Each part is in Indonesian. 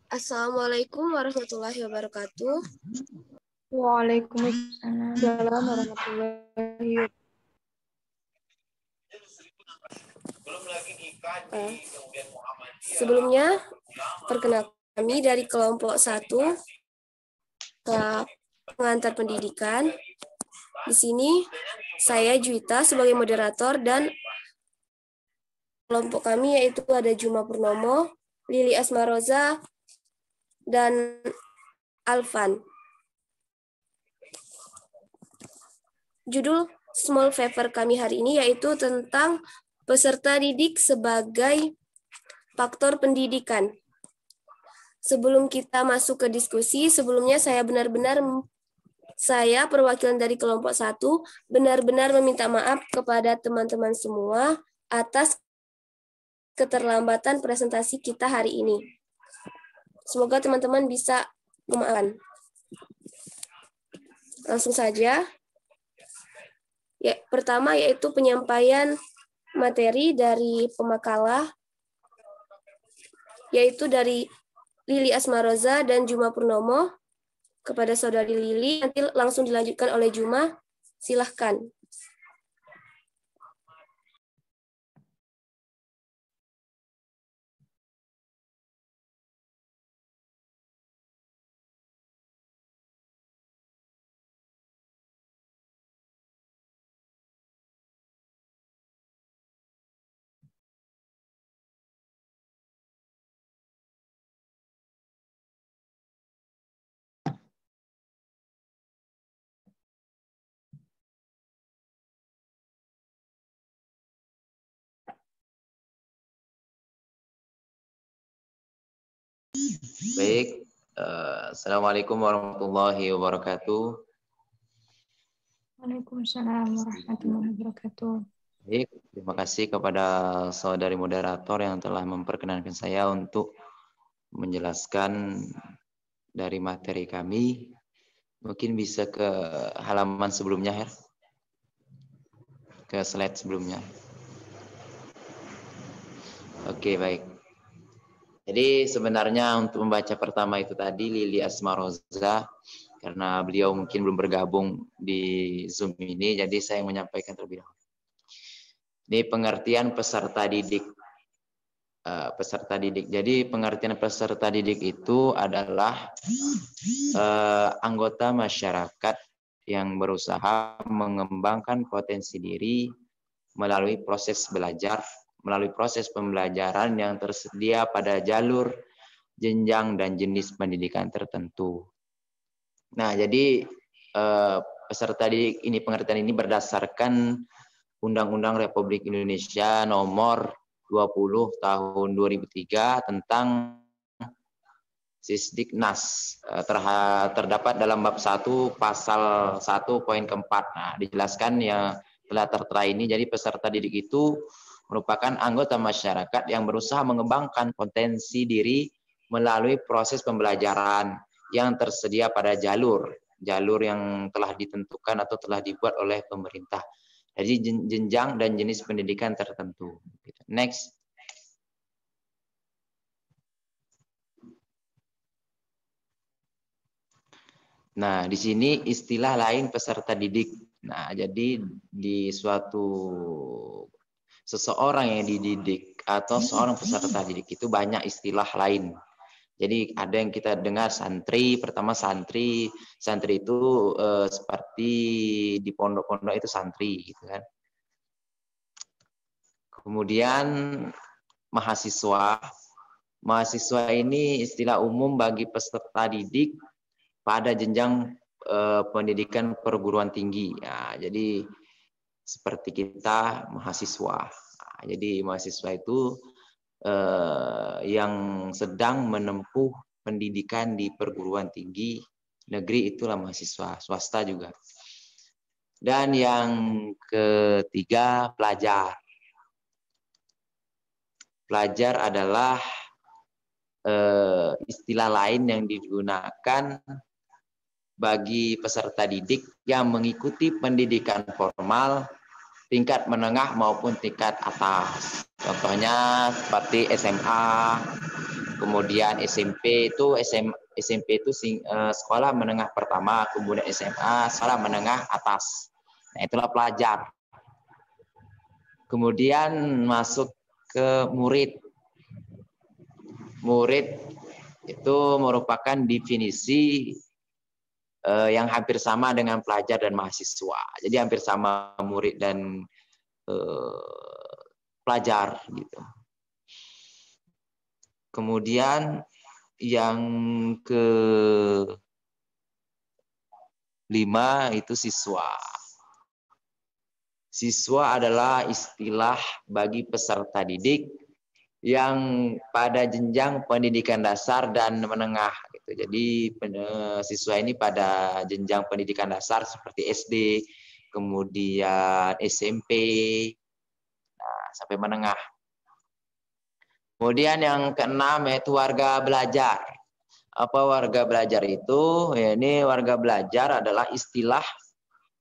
Assalamualaikum warahmatullahi wabarakatuh. Waalaikumsalam warahmatullahi wabarakatuh. Sebelumnya, perkenalkan kami dari kelompok 1 pengantar pendidikan. Di sini saya Juwita sebagai moderator dan kelompok kami yaitu ada Juma Purnomo, Lili Asmaroza, dan Alvan. Judul small favor kami hari ini yaitu tentang peserta didik sebagai faktor pendidikan. Sebelum kita masuk ke diskusi, sebelumnya saya perwakilan dari kelompok 1 benar-benar meminta maaf kepada teman-teman semua atas keterlambatan presentasi kita hari ini. Semoga teman-teman bisa memaafkan. Langsung saja. Ya, pertama yaitu penyampaian materi dari pemakalah, yaitu dari Lili Asmaroza dan Juma Purnomo. Kepada saudari Lili, nanti langsung dilanjutkan oleh Juma. Silahkan. Baik, Assalamualaikum warahmatullahi wabarakatuh. Waalaikumsalam warahmatullahi wabarakatuh. Baik, terima kasih kepada saudari moderator yang telah memperkenankan saya untuk menjelaskan dari materi kami. Mungkin bisa ke halaman sebelumnya, Her. Ke slide sebelumnya. Oke, baik. Jadi sebenarnya untuk membaca pertama itu tadi Lili Asmaroza, karena beliau mungkin belum bergabung di Zoom ini, jadi saya menyampaikan terlebih dahulu. Ini pengertian peserta didik. Peserta didik. Jadi pengertian peserta didik itu adalah anggota masyarakat yang berusaha mengembangkan potensi diri melalui proses belajar, melalui proses pembelajaran yang tersedia pada jalur, jenjang, dan jenis pendidikan tertentu. Nah, jadi peserta didik ini, pengertian ini berdasarkan Undang-Undang Republik Indonesia Nomor 20 Tahun 2003 tentang Sisdiknas, terdapat dalam bab 1 pasal 1 poin keempat. Nah, dijelaskan yang telah tertera ini, jadi peserta didik itu merupakan anggota masyarakat yang berusaha mengembangkan potensi diri melalui proses pembelajaran yang tersedia pada jalur yang telah ditentukan atau telah dibuat oleh pemerintah. Jadi jenjang dan jenis pendidikan tertentu. Next. Nah, di sini istilah lain peserta didik. Nah, jadi di suatu seseorang yang dididik atau seorang peserta didik itu banyak istilah lain. Jadi ada yang kita dengar santri, pertama santri itu seperti di pondok-pondok itu santri gitu kan. Kemudian mahasiswa ini istilah umum bagi peserta didik pada jenjang pendidikan perguruan tinggi. Nah, jadi seperti kita mahasiswa. Nah, jadi mahasiswa itu yang sedang menempuh pendidikan di perguruan tinggi negeri, itulah mahasiswa, swasta juga. Dan yang ketiga, pelajar. Pelajar adalah istilah lain yang digunakan bagi peserta didik yang mengikuti pendidikan formal tingkat menengah maupun tingkat atas. Contohnya seperti SMA, kemudian SMP itu sekolah menengah pertama, kemudian SMA sekolah menengah atas. Nah, itulah pelajar. Kemudian masuk ke murid. Murid itu merupakan definisi yang hampir sama dengan pelajar dan mahasiswa. Jadi hampir sama murid dan pelajar gitu. Kemudian yang kelima itu siswa. Siswa adalah istilah bagi peserta didik yang pada jenjang pendidikan dasar dan menengah. Gitu. Jadi siswa ini pada jenjang pendidikan dasar seperti SD, kemudian SMP, sampai menengah. Kemudian yang keenam yaitu warga belajar. Apa warga belajar itu? Ya, ini warga belajar adalah istilah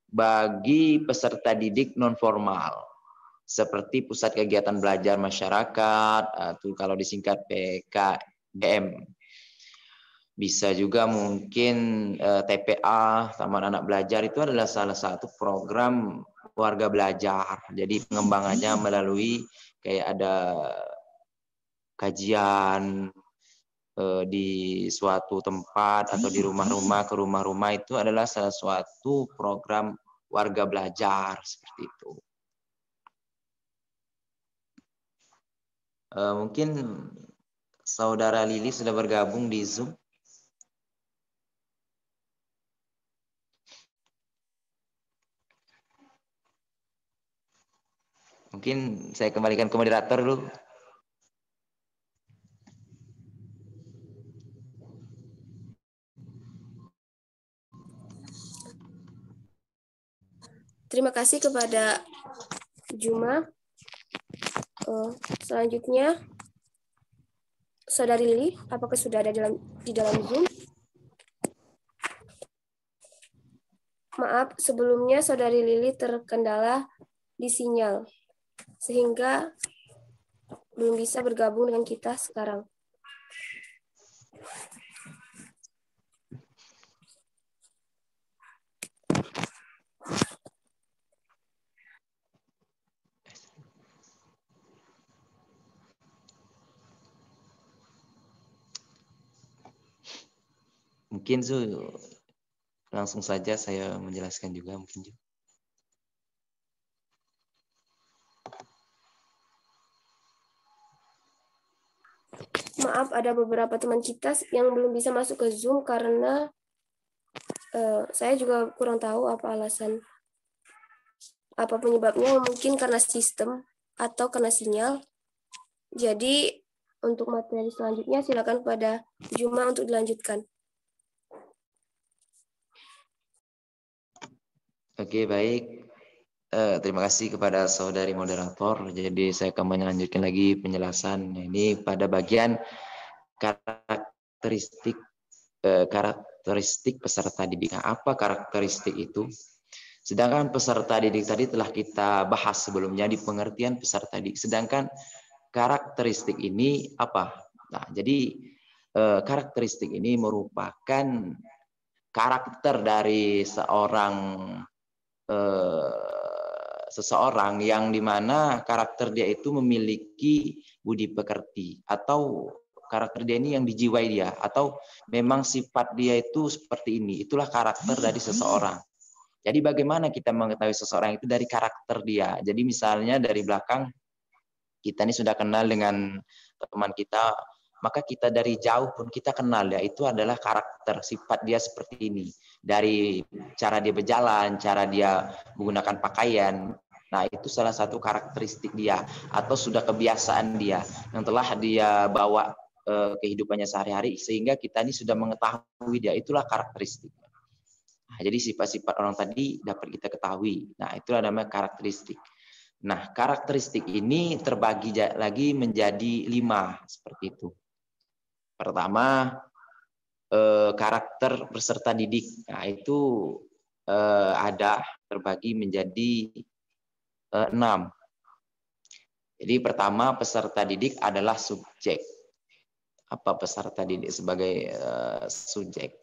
bagi peserta didik non formal seperti pusat kegiatan belajar masyarakat atau kalau disingkat PKBM. Bisa juga mungkin TPA, Taman Anak Belajar, itu adalah salah satu program warga belajar. Jadi pengembangannya melalui kayak ada kajian di suatu tempat atau di rumah-rumah ke rumah-rumah, itu adalah salah suatu program warga belajar seperti itu. Mungkin Saudara Lili sudah bergabung di Zoom. Mungkin saya kembalikan ke moderator dulu. Terima kasih kepada Juma. Selanjutnya, Saudari Lili, apakah sudah ada di dalam Zoom? Maaf, sebelumnya Saudari Lili terkendala di sinyal, sehingga belum bisa bergabung dengan kita sekarang. Mungkin langsung saja saya menjelaskan juga mungkin. Maaf, ada beberapa teman kita yang belum bisa masuk ke Zoom karena saya juga kurang tahu apa alasan, apa penyebabnya, mungkin karena sistem atau karena sinyal. Jadi untuk materi selanjutnya silakan pada Juma untuk dilanjutkan. Oke, baik. Terima kasih kepada saudari moderator. Jadi saya akan melanjutkan lagi penjelasan. Ini pada bagian karakteristik peserta didik. Apa karakteristik itu? Sedangkan peserta didik tadi telah kita bahas sebelumnya di pengertian peserta didik. Sedangkan karakteristik ini apa? Nah, jadi karakteristik ini merupakan karakter dari seseorang yang dimana karakter dia itu memiliki budi pekerti, atau karakter dia ini yang dijiwai dia, atau memang sifat dia itu seperti ini. Itulah karakter dari seseorang. Jadi bagaimana kita mengetahui seseorang itu dari karakter dia. Jadi misalnya dari belakang kita ini sudah kenal dengan teman kita, maka kita dari jauh pun kita kenal ya, itu adalah karakter, sifat dia seperti ini. Dari cara dia berjalan, cara dia menggunakan pakaian, nah itu salah satu karakteristik dia, atau sudah kebiasaan dia yang telah dia bawa kehidupannya sehari-hari, sehingga kita ini sudah mengetahui dia, itulah karakteristik. Nah, jadi sifat-sifat orang tadi dapat kita ketahui. Nah, itulah namanya karakteristik. Nah, karakteristik ini terbagi lagi menjadi 5 seperti itu. Pertama, karakter peserta didik. Nah, itu ada terbagi menjadi 6. Jadi pertama, peserta didik adalah subjek. Apa peserta didik sebagai subjek?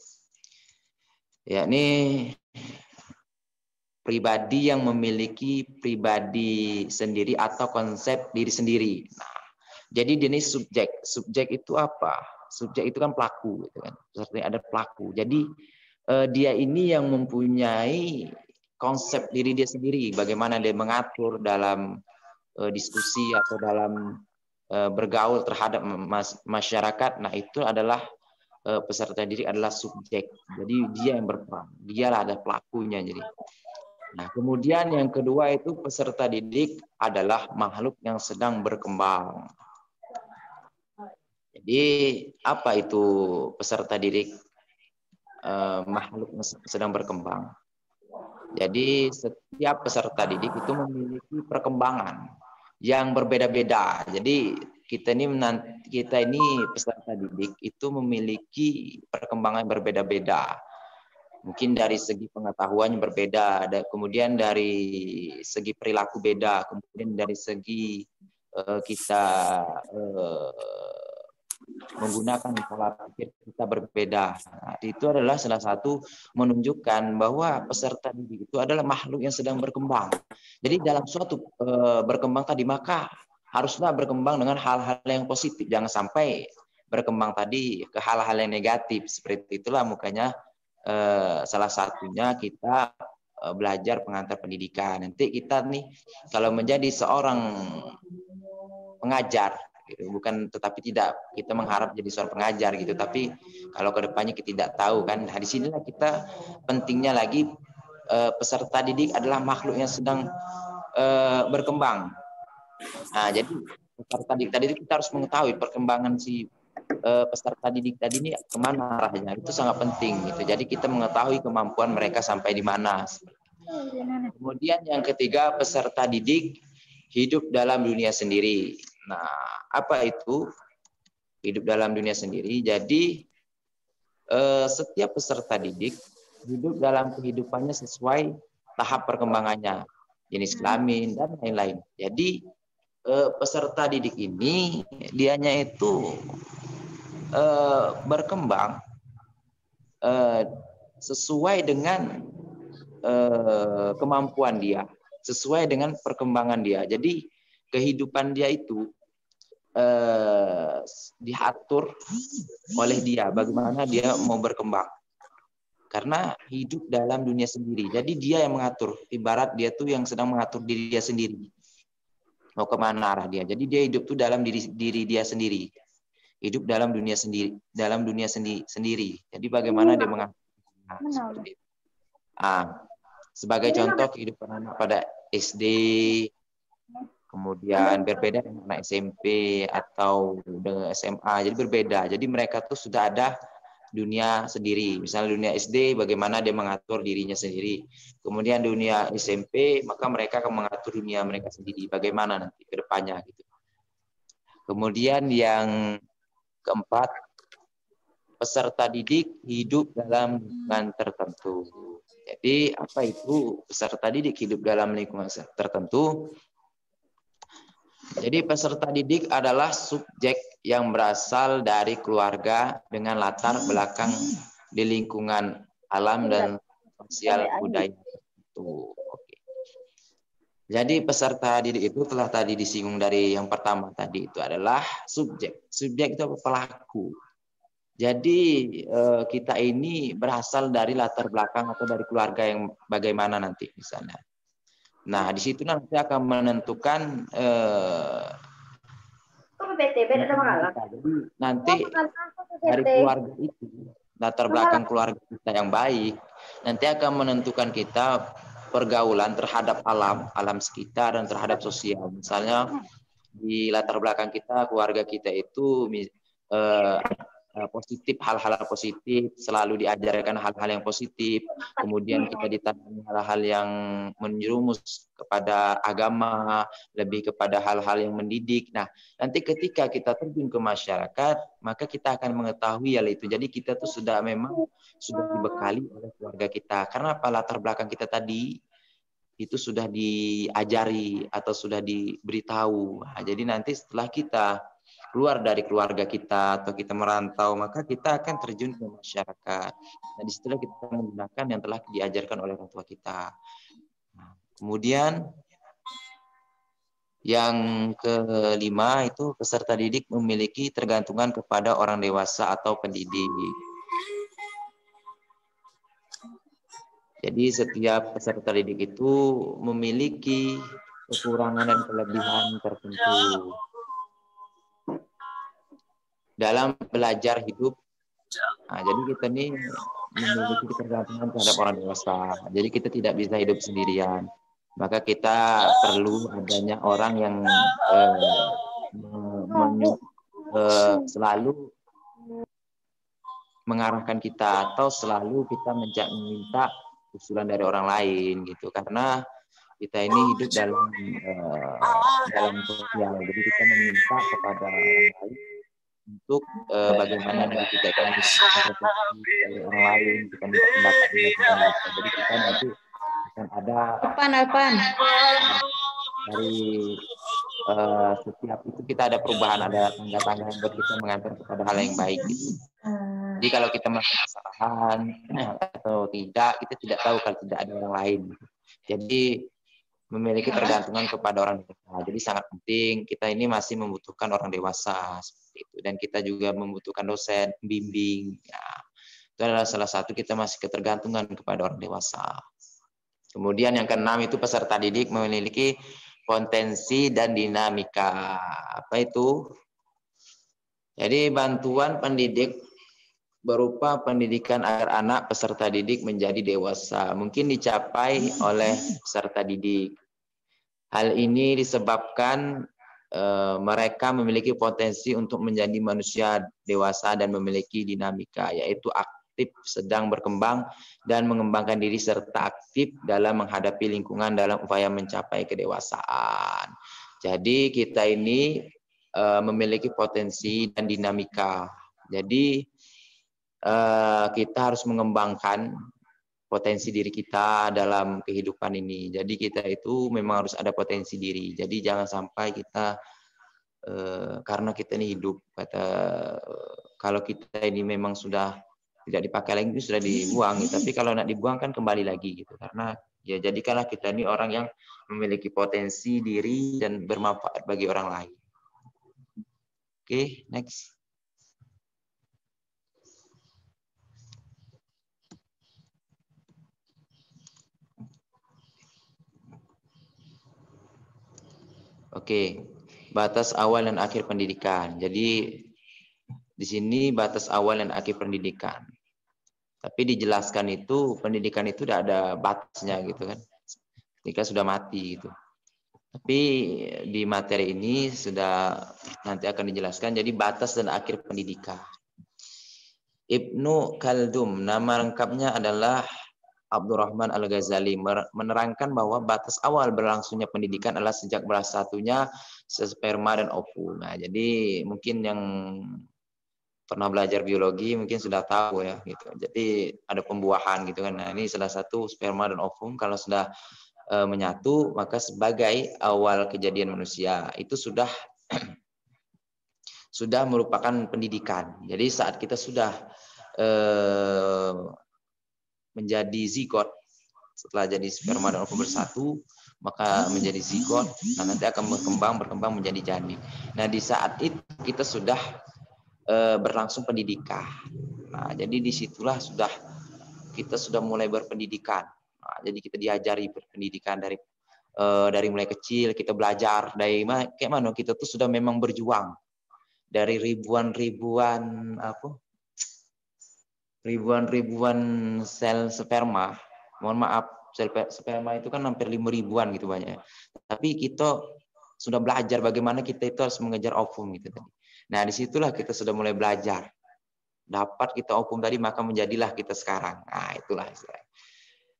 Yakni pribadi yang memiliki pribadi sendiri atau konsep diri sendiri. Nah, jadi ini subjek. Subjek itu apa? Subjek itu kan pelaku, gitu kan. Seperti ada pelaku. Jadi dia ini yang mempunyai konsep diri dia sendiri. Bagaimana dia mengatur dalam diskusi atau dalam bergaul terhadap masyarakat. Nah, itu adalah peserta didik adalah subjek. Jadi dia yang berperan. Dialah ada pelakunya. Jadi. Nah, kemudian yang kedua itu peserta didik adalah makhluk yang sedang berkembang. Jadi apa itu peserta didik? Makhluk yang sedang berkembang. Jadi setiap peserta didik itu memiliki perkembangan yang berbeda-beda. Jadi kita ini peserta didik itu memiliki perkembangan berbeda-beda. Mungkin dari segi pengetahuan yang berbeda, kemudian dari segi perilaku beda, kemudian dari segi kita menggunakan pola pikir kita berbeda. Nah, itu adalah salah satu menunjukkan bahwa peserta didik itu adalah makhluk yang sedang berkembang. Jadi dalam suatu berkembang tadi, maka haruslah berkembang dengan hal-hal yang positif. Jangan sampai berkembang tadi ke hal-hal yang negatif. Seperti itulah makanya salah satunya kita belajar pengantar pendidikan. Nanti kita nih kalau menjadi seorang pengajar, gitu, bukan tetapi tidak kita mengharap jadi seorang pengajar gitu, tapi kalau kedepannya kita tidak tahu kan, nah, di sinilah kita pentingnya lagi peserta didik adalah makhluk yang sedang berkembang. Nah, jadi peserta didik tadi kita harus mengetahui perkembangan si peserta didik tadi ini kemana arahnya, itu sangat penting gitu. Jadi kita mengetahui kemampuan mereka sampai di mana. Kemudian yang ketiga, peserta didik hidup dalam dunia sendiri. Nah, apa itu hidup dalam dunia sendiri? Jadi setiap peserta didik hidup dalam kehidupannya sesuai tahap perkembangannya, jenis kelamin dan lain-lain. Jadi peserta didik ini dianya itu berkembang sesuai dengan kemampuan dia, sesuai dengan perkembangan dia. Jadi kehidupan dia itu diatur oleh dia, bagaimana dia mau berkembang. Karena hidup dalam dunia sendiri. Jadi dia yang mengatur. Ibarat dia tuh yang sedang mengatur diri dia sendiri. Mau kemana arah dia. Jadi dia hidup tuh dalam diri dia sendiri. Hidup dalam dunia sendiri, sendiri. Jadi bagaimana dia mengatur. Sebagai contoh kehidupan anak pada SD, kemudian berbeda dengan anak SMP atau dengan SMA. Jadi berbeda. Jadi mereka tuh sudah ada dunia sendiri. Misalnya dunia SD, bagaimana dia mengatur dirinya sendiri. Kemudian dunia SMP, maka mereka akan mengatur dunia mereka sendiri. Bagaimana nanti ke depannya gitu. Kemudian yang keempat, peserta didik hidup dalam lingkungan tertentu. Jadi apa itu peserta didik hidup dalam lingkungan tertentu? Jadi peserta didik adalah subjek yang berasal dari keluarga dengan latar belakang di lingkungan alam dan sosial budaya tertentu. Oke. Jadi peserta didik itu telah tadi disinggung dari yang pertama tadi itu adalah subjek. Subjek itu pelaku. Jadi kita ini berasal dari latar belakang atau dari keluarga yang bagaimana nanti misalnya. Nah, di situ nanti akan menentukan jadi nanti dari keluarga itu, latar belakang keluarga kita yang baik, nanti akan menentukan kita pergaulan terhadap alam sekitar dan terhadap sosial. Misalnya di latar belakang kita, keluarga kita itu positif, hal-hal positif, selalu diajarkan hal-hal yang positif, kemudian kita ditanami hal-hal yang menjerumus kepada agama, lebih kepada hal-hal yang mendidik. Nah, nanti ketika kita terjun ke masyarakat, maka kita akan mengetahui hal itu. Jadi kita tuh memang sudah dibekali oleh keluarga kita. Karena apa? Latar belakang kita tadi itu sudah diajari atau sudah diberitahu. Nah, jadi nanti setelah kita keluar dari keluarga kita atau kita merantau, maka kita akan terjun ke masyarakat. Nah, disitulah kita menggunakan yang telah diajarkan oleh orang tua kita. Nah, kemudian yang kelima itu peserta didik memiliki tergantungan kepada orang dewasa atau pendidik. Jadi setiap peserta didik itu memiliki kekurangan dan kelebihan tertentu dalam belajar hidup. Nah, jadi kita ini memiliki ketergantungan terhadap orang dewasa. Jadi kita tidak bisa hidup sendirian. Maka kita perlu adanya orang yang selalu mengarahkan kita atau selalu kita meminta usulan dari orang lain gitu, karena kita ini hidup dalam sosial, jadi kita meminta kepada orang lain untuk bagaimana dari kita akan dari orang lain, kita minta pendapat dari kita. Jadi kita nanti akan ada dari setiap itu kita ada perubahan, ada tangga-tangga yang buat kita mengantar kepada hal yang baik gitu. Jadi kalau kita melakukan kesalahan atau tidak, kita tidak tahu kalau tidak ada orang lain. Jadi memiliki tergantungan kepada orang dewasa. Jadi sangat penting, kita ini masih membutuhkan orang dewasa seperti itu. Dan kita juga membutuhkan dosen, pembimbing. Ya, itu adalah salah satu, kita masih ketergantungan kepada orang dewasa. Kemudian yang keenam itu peserta didik memiliki potensi dan dinamika. Apa itu? Jadi bantuan pendidik berupa pendidikan agar anak peserta didik menjadi dewasa mungkin dicapai oleh peserta didik. Hal ini disebabkan mereka memiliki potensi untuk menjadi manusia dewasa dan memiliki dinamika, yaitu aktif, sedang berkembang, dan mengembangkan diri serta aktif dalam menghadapi lingkungan dalam upaya mencapai kedewasaan. Jadi kita ini memiliki potensi dan dinamika. Jadi kita harus mengembangkan potensi diri kita dalam kehidupan ini. Jadi kita itu memang harus ada potensi diri. Jadi jangan sampai kita karena kita ini hidup, kalau kita ini memang sudah tidak dipakai lagi, sudah dibuang. Tapi kalau nak dibuang kan kembali lagi gitu. Karena ya jadikanlah kita ini orang yang memiliki potensi diri dan bermanfaat bagi orang lain. Oke, next. Oke, batas awal dan akhir pendidikan. Jadi di sini batas awal dan akhir pendidikan. Tapi dijelaskan itu pendidikan itu tidak ada batasnya gitu kan. Ketika sudah mati gitu. Tapi di materi ini sudah nanti akan dijelaskan. Jadi batas dan akhir pendidikan. Ibnu Khaldun, nama lengkapnya adalah Abdurrahman Al-Ghazali, menerangkan bahwa batas awal berlangsungnya pendidikan adalah sejak bersatunya sperma dan ovum. Nah, jadi mungkin yang pernah belajar biologi mungkin sudah tahu ya gitu. Jadi ada pembuahan gitu kan. Nah, ini salah satu sperma dan ovum kalau sudah menyatu, maka sebagai awal kejadian manusia itu sudah merupakan pendidikan. Jadi saat kita sudah menjadi zigot, setelah jadi sperma dan ovum bersatu, maka menjadi zigot, nah nanti akan berkembang menjadi janin. Nah di saat itu kita sudah berlangsung pendidikan. Nah jadi disitulah kita sudah mulai berpendidikan. Nah, jadi kita diajari berpendidikan dari mulai kecil, kita belajar dari kayak mana kita tuh sudah memang berjuang dari ribuan sel sperma. Mohon maaf, sel sperma itu kan hampir 5.000-an gitu banyak. Tapi kita sudah belajar bagaimana kita itu harus mengejar ovum gitu tadi. Nah, disitulah kita sudah mulai belajar. Dapat kita ovum tadi, maka menjadilah kita sekarang. Nah, itulah istilahnya.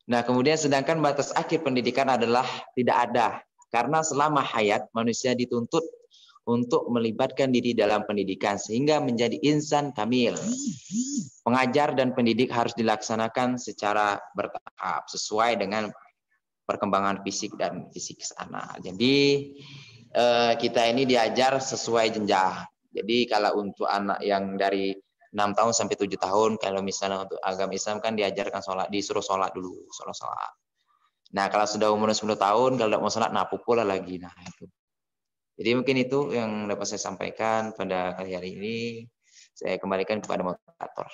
Nah, kemudian sedangkan batas akhir pendidikan adalah tidak ada. Karena selama hayat manusia dituntut untuk melibatkan diri dalam pendidikan sehingga menjadi insan kamil. Pengajar dan pendidik harus dilaksanakan secara bertahap sesuai dengan perkembangan fisik dan fisik anak. Jadi kita ini diajar sesuai jenjang. Jadi kalau untuk anak yang dari 6 tahun sampai 7 tahun, kalau misalnya untuk agama Islam kan diajarkan sholat, disuruh sholat dulu, sholat. Nah, kalau sudah umur 10 tahun, kalau tidak mau sholat, nah pukul lagi. Nah, itu. Jadi mungkin itu yang dapat saya sampaikan pada kali hari ini. Saya kembalikan kepada moderator.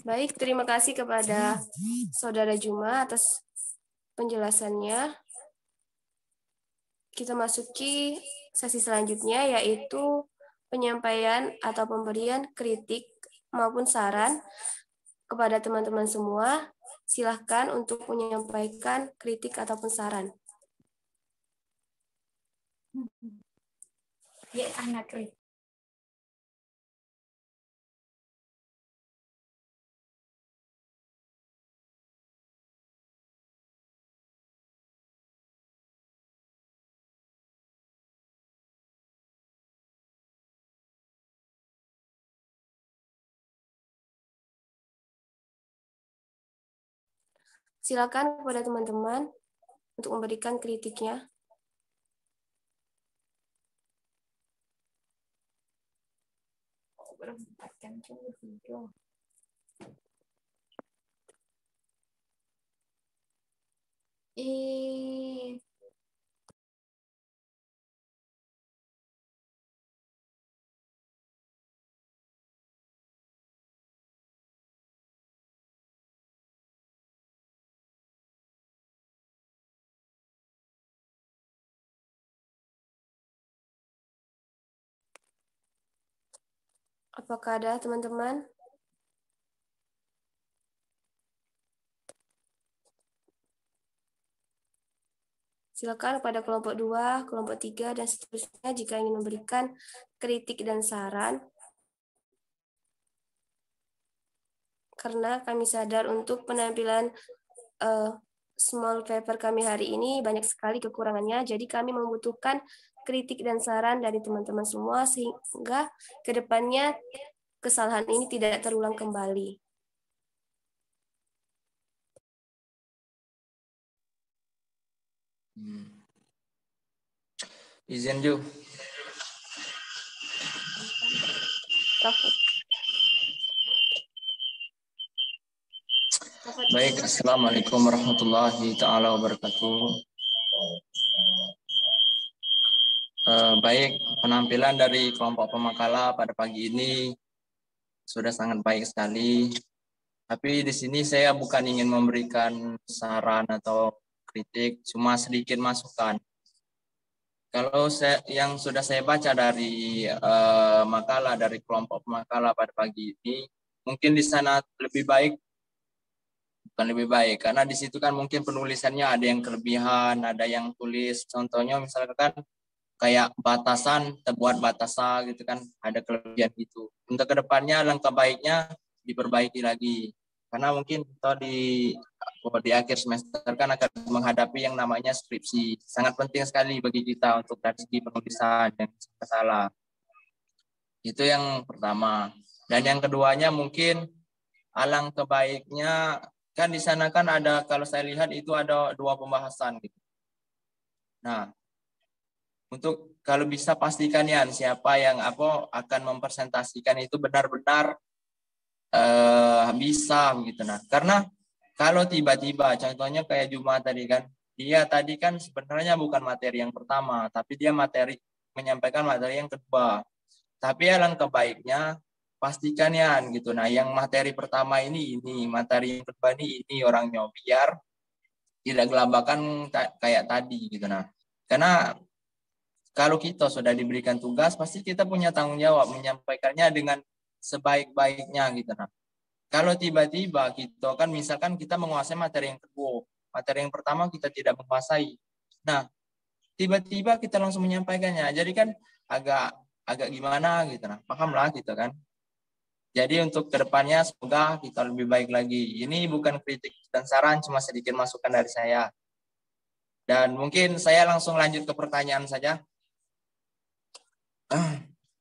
Baik, terima kasih kepada Saudara Juma atas penjelasannya. Kita masuki sesi selanjutnya, yaitu penyampaian atau pemberian kritik maupun saran kepada teman-teman semua. Silahkan untuk menyampaikan kritik ataupun saran. Ya, anak kritik. Silakan kepada teman-teman untuk memberikan kritiknya. Apakah ada teman-teman? Silakan pada kelompok 2, kelompok 3, dan seterusnya jika ingin memberikan kritik dan saran. Karena kami sadar untuk penampilan small paper kami hari ini banyak sekali kekurangannya, jadi kami membutuhkan kritik dan saran dari teman-teman semua sehingga kedepannya kesalahan ini tidak terulang kembali. Izin Ju. Baik, Assalamualaikum warahmatullahi ta'ala wabarakatuh. Baik, penampilan dari kelompok pemakalah pada pagi ini sudah sangat baik sekali. Tapi di sini saya bukan ingin memberikan saran atau kritik, cuma sedikit masukan. Kalau yang sudah saya baca dari makalah dari kelompok pemakalah pada pagi ini, mungkin di sana lebih baik. Bukan lebih baik, karena di situ kan mungkin penulisannya ada yang kelebihan, ada yang tulis, contohnya misalkan kayak batasan, terbuat batasan gitu kan, ada kelebihan gitu. Untuk kedepannya langkah baiknya diperbaiki lagi, karena mungkin kita di akhir semester kan akan menghadapi yang namanya skripsi. Sangat penting sekali bagi kita untuk dari segi penulisan yang salah. Itu yang pertama. Dan yang keduanya mungkin alangkah baiknya kan di sana kan ada, kalau saya lihat itu ada 2 pembahasan gitu. Nah, untuk kalau bisa pastikan ya siapa yang akan mempresentasikan itu benar-benar bisa gitu. Nah, karena kalau tiba-tiba contohnya kayak Juma tadi kan, dia tadi kan sebenarnya bukan materi yang pertama, tapi dia menyampaikan materi yang kedua. Tapi alangkah baiknya pastikan ya gitu. Nah, yang materi pertama ini, materi yang kedua ini orangnya, biar tidak gelabakan kayak tadi gitu. Nah, karena kalau kita sudah diberikan tugas, pasti kita punya tanggung jawab menyampaikannya dengan sebaik-baiknya gitu. Nah, kalau tiba-tiba kita kan misalkan kita menguasai materi yang kedua, materi yang pertama kita tidak menguasai. Nah, tiba-tiba kita langsung menyampaikannya. Jadi kan agak gimana gitu. Nah, pahamlah gitu kan. Jadi untuk kedepannya semoga kita lebih baik lagi. Ini bukan kritik dan saran, cuma sedikit masukan dari saya. Dan mungkin saya langsung lanjut ke pertanyaan saja.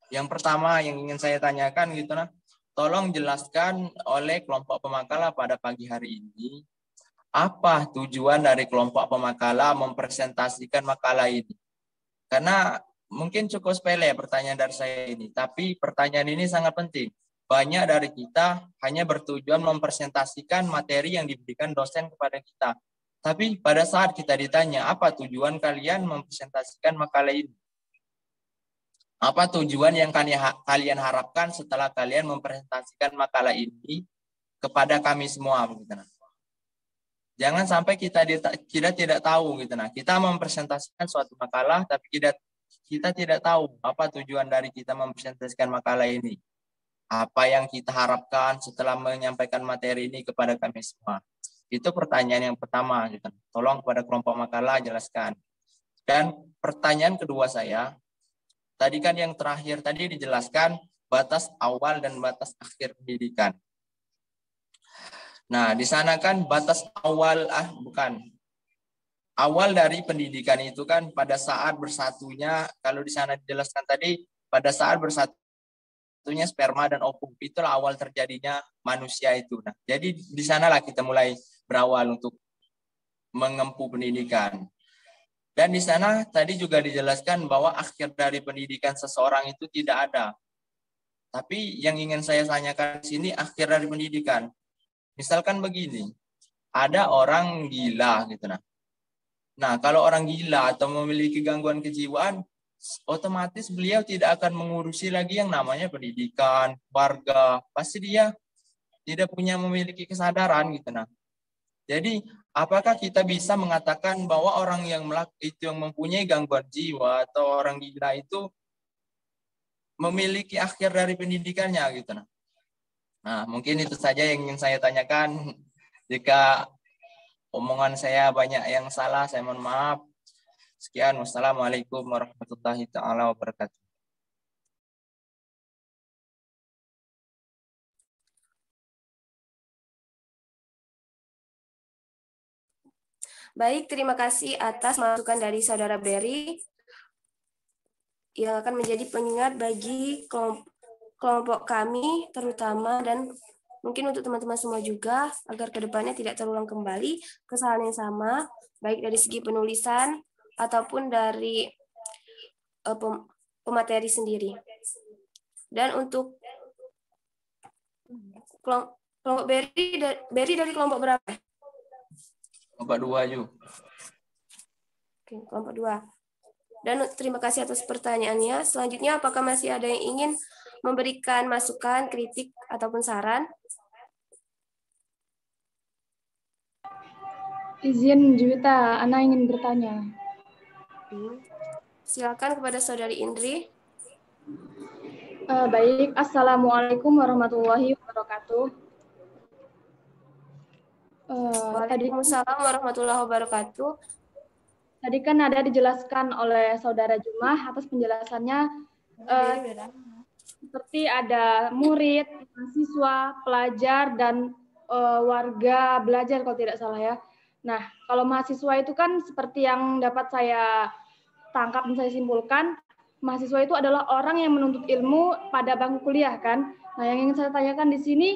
Yang pertama yang ingin saya tanyakan gitu nah, tolong jelaskan oleh kelompok pemakalah pada pagi hari ini, apa tujuan dari kelompok pemakalah mempresentasikan makalah ini. Karena mungkin cukup sepele pertanyaan dari saya ini, tapi pertanyaan ini sangat penting. Banyak dari kita hanya bertujuan mempresentasikan materi yang diberikan dosen kepada kita. Tapi pada saat kita ditanya, apa tujuan kalian mempresentasikan makalah ini? Apa tujuan yang kalian harapkan setelah kalian mempresentasikan makalah ini kepada kami semua? Gitu. Jangan sampai kita tidak tahu. Gitu. Kita mempresentasikan suatu makalah, tapi kita tidak tahu apa tujuan dari kita mempresentasikan makalah ini. Apa yang kita harapkan setelah menyampaikan materi ini kepada kami semua. Itu pertanyaan yang pertama. Gitu. Tolong kepada kelompok makalah jelaskan. Dan pertanyaan kedua saya, tadi kan yang terakhir tadi dijelaskan batas awal dan batas akhir pendidikan. Nah, di sana kan batas awal, awal dari pendidikan itu kan pada saat bersatunya, kalau di sana dijelaskan tadi, pada saat bersatunya sperma dan ovum, itulah awal terjadinya manusia itu. Nah, jadi di sanalah kita mulai berawal untuk mengempu pendidikan. Dan di sana tadi juga dijelaskan bahwa akhir dari pendidikan seseorang itu tidak ada. Tapi yang ingin saya tanyakan di sini akhir dari pendidikan. Misalkan begini, ada orang gila gitu Nah, kalau orang gila atau memiliki gangguan kejiwaan, otomatis beliau tidak akan mengurusi lagi yang namanya pendidikan, warga. Pasti dia tidak memiliki kesadaran gitu Jadi, apakah kita bisa mengatakan bahwa orang yang mempunyai gangguan jiwa atau orang gila itu memiliki akhir dari pendidikannya gitu Nah, mungkin itu saja yang ingin saya tanyakan. Jika omongan saya banyak yang salah, saya mohon maaf. Sekian, wassalamualaikum warahmatullahi taala wabarakatuh. Baik, terima kasih atas masukan dari Saudara Berry yang akan menjadi pengingat bagi kelompok kami terutama dan mungkin untuk teman-teman semua juga agar kedepannya tidak terulang kembali kesalahan yang sama baik dari segi penulisan ataupun dari pemateri sendiri. Dan untuk kelompok Berry dari kelompok berapa? Kelompok 2 yuk. Oke, kelompok 2. Dan terima kasih atas pertanyaannya. Selanjutnya, apakah masih ada yang ingin memberikan masukan, kritik, ataupun saran? Izin Juwita, Ana ingin bertanya. Silakan kepada Saudari Indri. Baik, Assalamualaikum warahmatullahi wabarakatuh. Waalaikumsalam warahmatullahi wabarakatuh. Tadi kan ada dijelaskan oleh Saudara Jumah atas penjelasannya seperti ada murid, mahasiswa, pelajar, dan warga belajar kalau tidak salah ya. Nah, kalau mahasiswa itu kan seperti yang dapat saya tangkap dan saya simpulkan, mahasiswa itu adalah orang yang menuntut ilmu pada bangku kuliah kan. Nah, yang ingin saya tanyakan di sini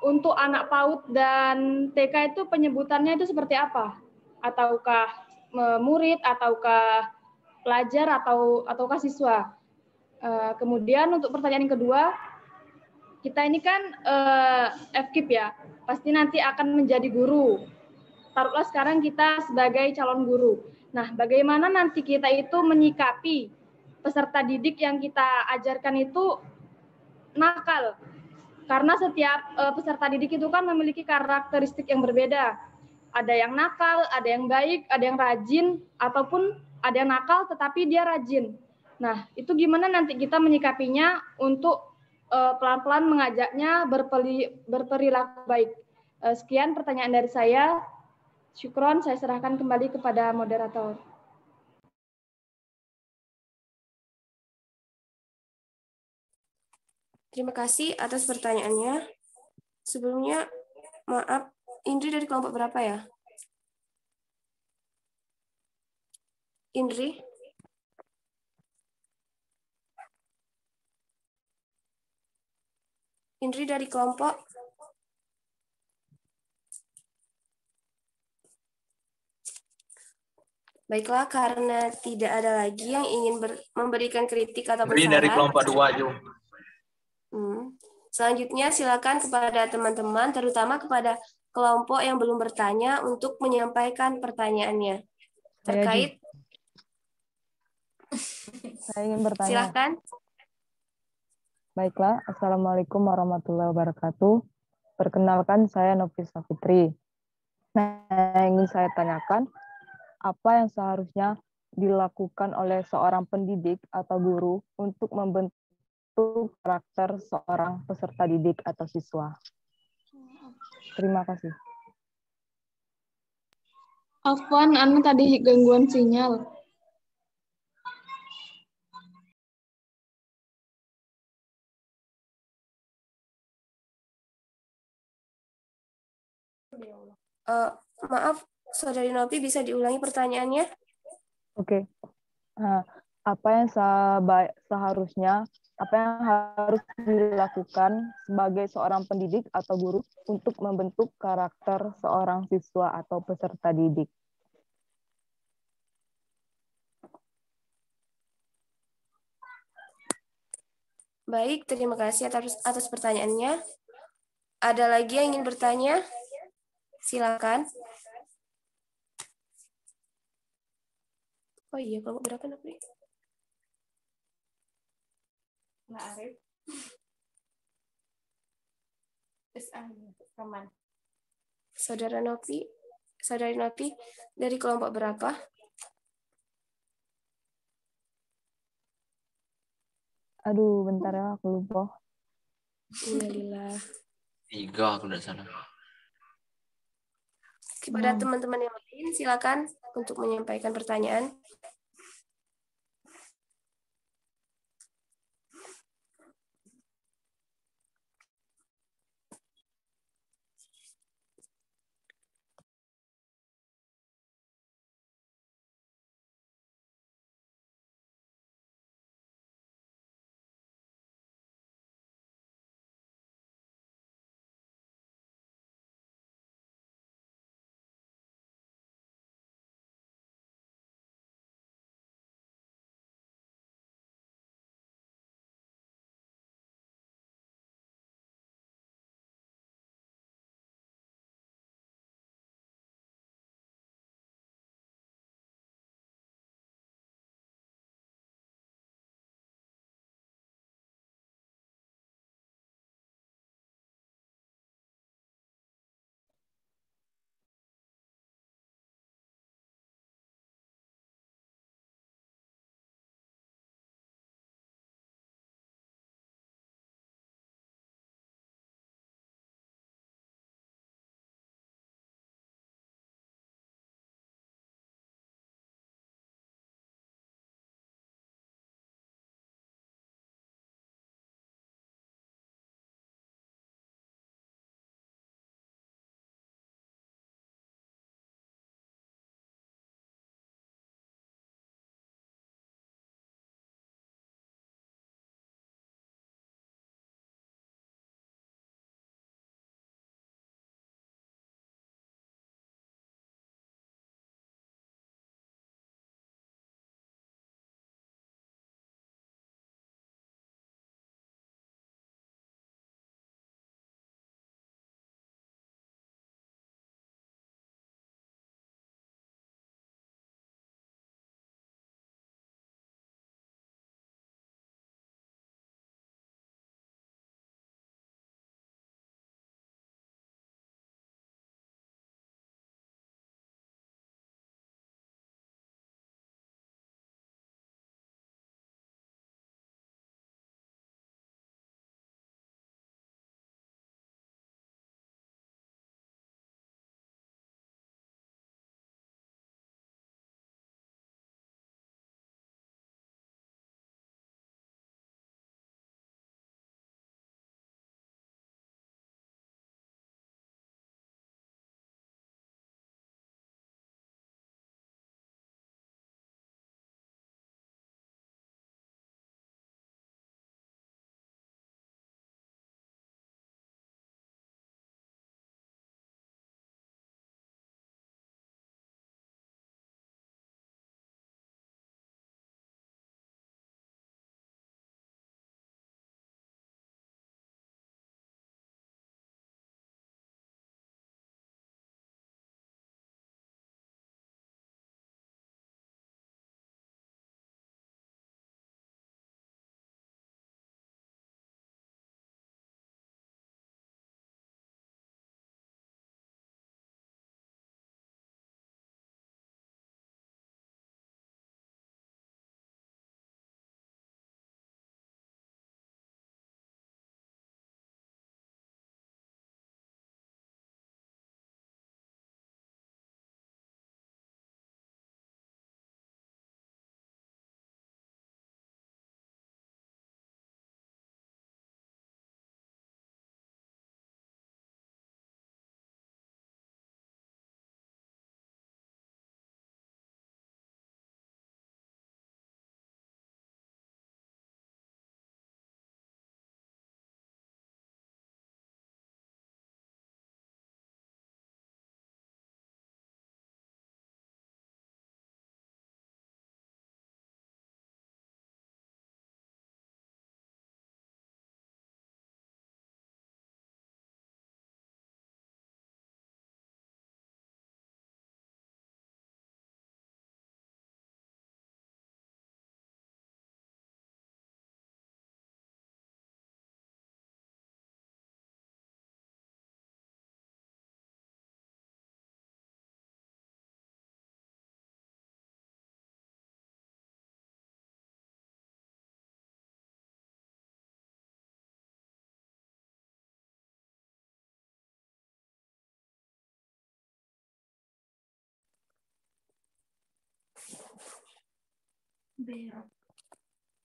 untuk anak PAUD dan TK itu penyebutannya itu seperti apa? Ataukah murid, ataukah pelajar, ataukah siswa? Kemudian untuk pertanyaan yang kedua, kita ini kan FKIP ya, pasti nanti akan menjadi guru. Taruhlah sekarang kita sebagai calon guru. Nah, bagaimana nanti kita itu menyikapi peserta didik yang kita ajarkan itu nakal? Karena setiap peserta didik itu kan memiliki karakteristik yang berbeda. Ada yang nakal, ada yang baik, ada yang rajin, ataupun ada yang nakal tetapi dia rajin. Nah, itu gimana nanti kita menyikapinya untuk pelan-pelan mengajaknya berperilaku baik. Sekian pertanyaan dari saya. Syukron, saya serahkan kembali kepada moderator. Terima kasih atas pertanyaannya. Sebelumnya, maaf, Indri dari kelompok berapa ya? Indri? Indri dari kelompok. Baiklah, karena tidak ada lagi yang ingin memberikan kritik ataupun Beri dari saran. kelompok 2, Ju. Selanjutnya silakan kepada teman-teman, terutama kepada kelompok yang belum bertanya untuk menyampaikan pertanyaannya. Terkait, Saya ingin bertanya. silakan. Baiklah, Assalamualaikum warahmatullahi wabarakatuh. Perkenalkan, saya Nofisa Fitri. Nah, yang ingin saya tanyakan, apa yang seharusnya dilakukan oleh seorang pendidik atau guru untuk membentuk karakter seorang peserta didik atau siswa? Terima kasih. Afwan, anu tadi gangguan sinyal. Maaf, Saudari Nopi, bisa diulangi pertanyaannya? Oke. Nah, apa yang harus dilakukan sebagai seorang pendidik atau guru untuk membentuk karakter seorang siswa atau peserta didik? Baik, terima kasih atas pertanyaannya. Ada lagi yang ingin bertanya? Silakan. Oh iya, kelompok berapa Nopi? Nah, Arif. Saudari Nopi dari kelompok berapa? Aduh, bentar ya, aku lupa. Innalillah. 3 aku udah sana. Kepada teman-teman yang lain, silakan untuk menyampaikan pertanyaan.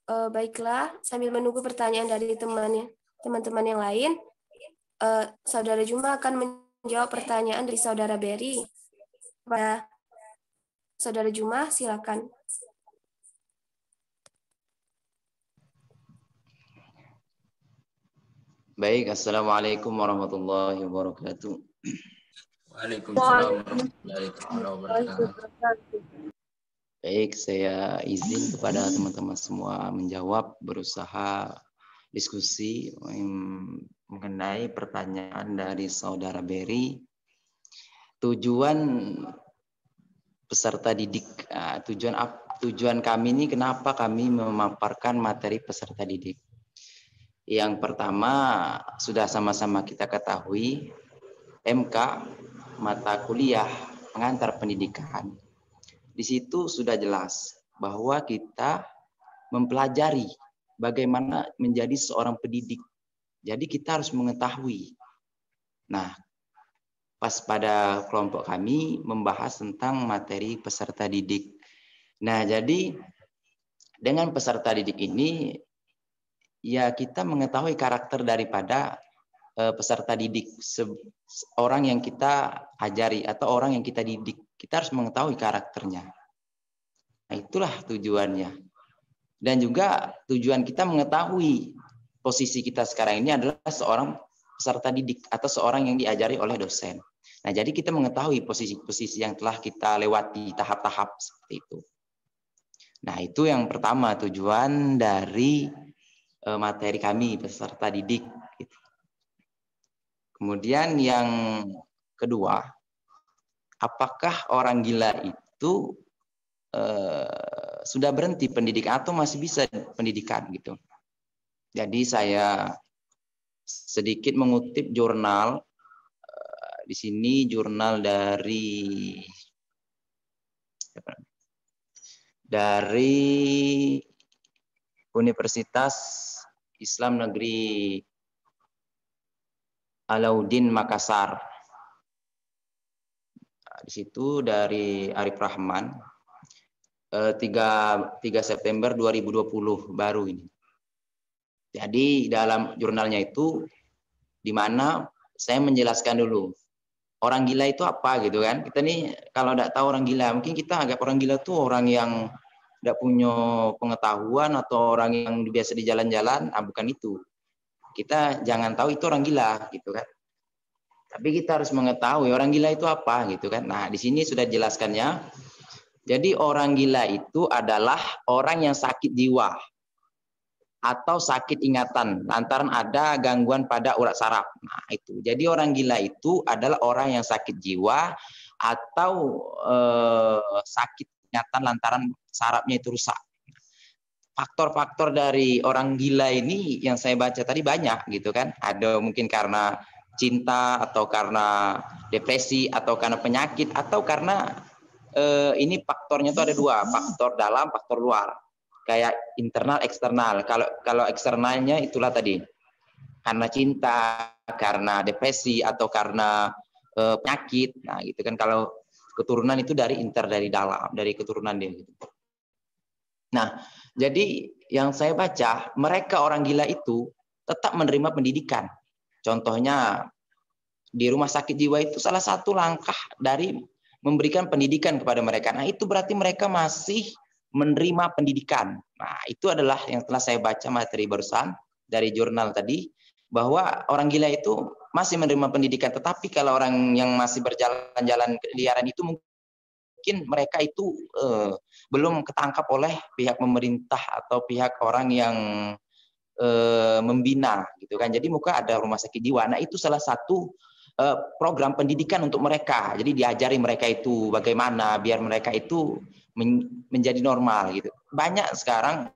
Baiklah, sambil menunggu pertanyaan dari teman-teman yang lain, Saudara Juma akan menjawab pertanyaan dari Saudara Berry. Kepada Saudara Juma, silakan. Baik, Assalamualaikum warahmatullahi wabarakatuh. Waalaikumsalam warahmatullahi wabarakatuh. Baik, saya izin kepada teman-teman semua menjawab, berusaha diskusi mengenai pertanyaan dari Saudara Berry. Tujuan peserta didik, tujuan kami ini kenapa kami memaparkan materi peserta didik. Yang pertama, sudah sama-sama kita ketahui, MK, mata kuliah pengantar pendidikan, di situ sudah jelas bahwa kita mempelajari bagaimana menjadi seorang pendidik. Jadi kita harus mengetahui. Nah, pas pada kelompok kami membahas tentang materi peserta didik. Nah, jadi dengan peserta didik ini, ya kita mengetahui karakter daripada peserta didik, orang yang kita ajari atau orang yang kita didik. Kita harus mengetahui karakternya. Nah, itulah tujuannya. Dan juga tujuan kita mengetahui posisi kita sekarang ini adalah seorang peserta didik atau seorang yang diajari oleh dosen. Nah, jadi kita mengetahui posisi-posisi yang telah kita lewati tahap-tahap seperti itu. Nah, itu yang pertama, tujuan dari materi kami peserta didik. Kemudian yang kedua, apakah orang gila itu sudah berhenti pendidikan atau masih bisa pendidikan gitu? Jadi saya sedikit mengutip jurnal di sini, jurnal dari Universitas Islam Negeri Alauddin Makassar. Di situ dari Arif Rahman, 3 September 2020 baru ini. Jadi dalam jurnalnya itu, di mana saya menjelaskan dulu orang gila itu apa gitu kan. Kita nih kalau tidak tahu orang gila, mungkin kita anggap orang gila itu orang yang tidak punya pengetahuan atau orang yang biasa di jalan-jalan. Bukan itu. Kita jangan tahu itu orang gila gitu kan. Tapi kita harus mengetahui orang gila itu apa gitu kan. Nah, di sini sudah jelaskannya. Jadi orang gila itu adalah orang yang sakit jiwa atau sakit ingatan lantaran ada gangguan pada urat saraf. Nah, itu. Jadi orang gila itu adalah orang yang sakit jiwa atau sakit ingatan lantaran sarafnya itu rusak. Faktor-faktor dari orang gila ini yang saya baca tadi banyak gitu kan. Ada mungkin karena cinta atau karena depresi atau karena penyakit atau karena ini faktornya itu ada dua, faktor dalam, faktor luar. Kayak internal, eksternal. Kalau eksternalnya itulah tadi karena cinta, karena depresi atau karena penyakit. Nah, gitu kan. Kalau keturunan itu dari dalam, dari keturunan dia gitu. Nah, jadi yang saya baca, mereka orang gila itu tetap menerima pendidikan. Contohnya di rumah sakit jiwa itu salah satu langkah dari memberikan pendidikan kepada mereka. Nah, itu berarti mereka masih menerima pendidikan. Nah, itu adalah yang telah saya baca materi barusan dari jurnal tadi, bahwa orang gila itu masih menerima pendidikan. Tetapi kalau orang yang masih berjalan-jalan keliaran itu mungkin mereka itu belum ketangkap oleh pihak pemerintah atau pihak orang yang membina gitu kan. Jadi muka ada rumah sakit jiwa. Nah, itu salah satu program pendidikan untuk mereka. Jadi diajari mereka itu bagaimana biar mereka itu menjadi normal gitu. Banyak sekarang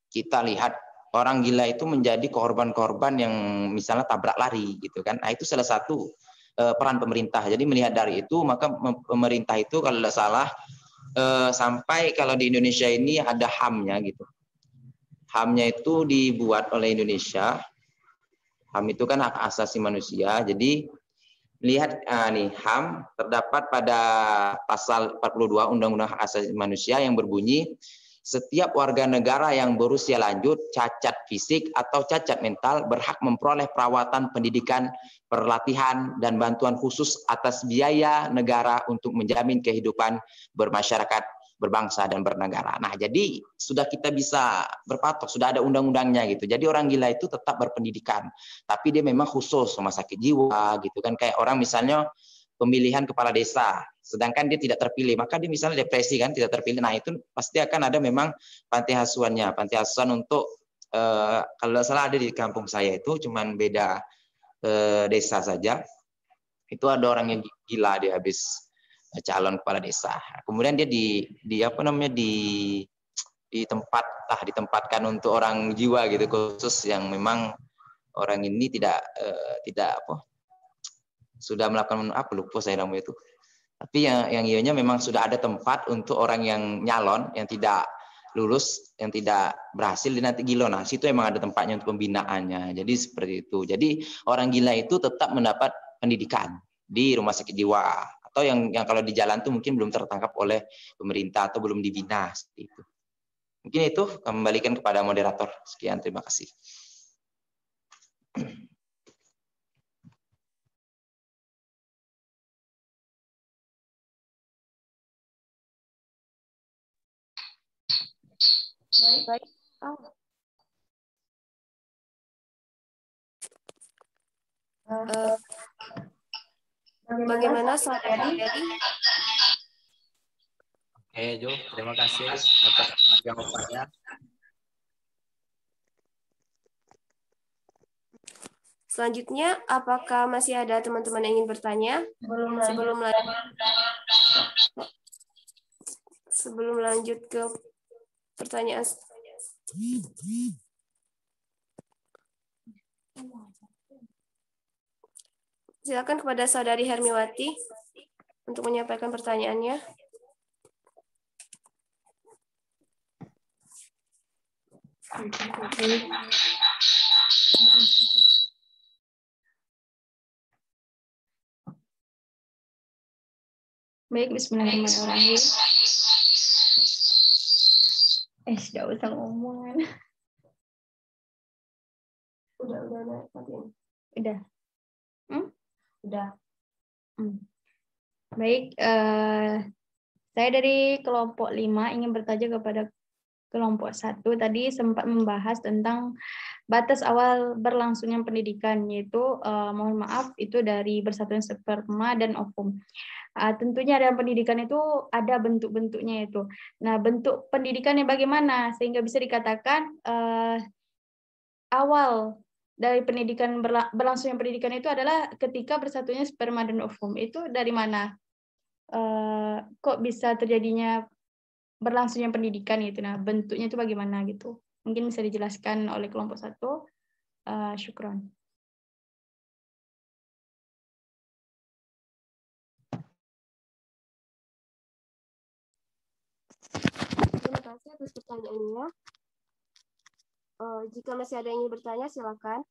kita lihat orang gila itu menjadi korban-korban yang misalnya tabrak lari gitu kan. Nah, itu salah satu peran pemerintah. Jadi melihat dari itu maka pemerintah itu kalau tidak salah sampai kalau di Indonesia ini ada HAM-nya gitu. HAM-nya itu dibuat oleh Indonesia. HAM itu kan hak asasi manusia. Jadi lihat nih HAM terdapat pada pasal 42 Undang-Undang Hak Asasi Manusia yang berbunyi setiap warga negara yang berusia lanjut, cacat fisik atau cacat mental berhak memperoleh perawatan, pendidikan, pelatihan dan bantuan khusus atas biaya negara untuk menjamin kehidupan bermasyarakat, berbangsa dan bernegara. Nah, jadi sudah kita bisa berpatok, sudah ada undang-undangnya gitu. Jadi orang gila itu tetap berpendidikan, tapi dia memang khusus rumah sakit jiwa gitu kan, kayak orang misalnya pemilihan kepala desa, sedangkan dia tidak terpilih, maka dia misalnya depresi kan, tidak terpilih. Nah, itu pasti akan ada memang panti asuhannya, panti asuhan untuk kalau salah ada di kampung saya itu cuman beda desa saja. Itu ada orang yang gila, dia habis calon kepala desa. Kemudian dia di apa namanya ditempatkan untuk orang jiwa gitu khusus yang memang orang ini tidak apa sudah melakukan apa lupa saya namanya itu. Tapi yang ionya memang sudah ada tempat untuk orang yang nyalon yang tidak lulus, yang tidak berhasil di nanti gila. Nah, situ emang ada tempatnya untuk pembinaannya. Jadi seperti itu. Jadi orang gila itu tetap mendapat pendidikan di rumah sakit jiwa, atau yang kalau di jalan tuh mungkin belum tertangkap oleh pemerintah atau belum dibina seperti itu. Mungkin itu kembalikan kepada moderator. Sekian, terima kasih. Baik. Bagaimana saudari? Oke, Jo, terima kasih atas jawabannya. Selanjutnya, apakah masih ada teman-teman yang ingin bertanya? Sebelum lanjut ke pertanyaan. Silakan kepada saudari Hermiwati untuk menyampaikan pertanyaannya. Baik, bismillahirrahmanirrahim. Tidak usah ngomong. Udah. Udah. Baik, saya dari kelompok 5 ingin bertanya kepada kelompok 1. Tadi sempat membahas tentang batas awal berlangsungnya pendidikan, yaitu mohon maaf itu dari Persatuan Sperma dan Ovum. Tentunya dalam pendidikan itu ada bentuk-bentuknya itu. Nah, bentuk pendidikannya bagaimana sehingga bisa dikatakan awal dari pendidikan berlangsungnya pendidikan itu adalah ketika bersatunya sperma dan ovum. Itu dari mana? Kok bisa terjadinya berlangsungnya pendidikan itu? Nah, bentuknya itu bagaimana gitu? Mungkin bisa dijelaskan oleh kelompok 1. Syukron. Terima kasih atas pertanyaannya. Jika masih ada yang ingin bertanya, silakan.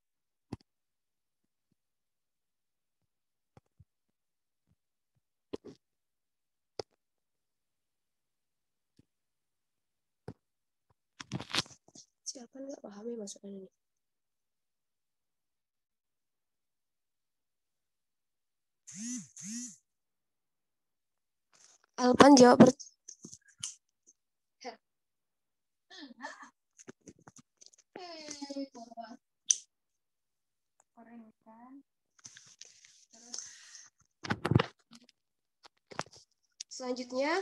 Siapa nggak paham ya maksudnya ini? Alpan jawab Selanjutnya,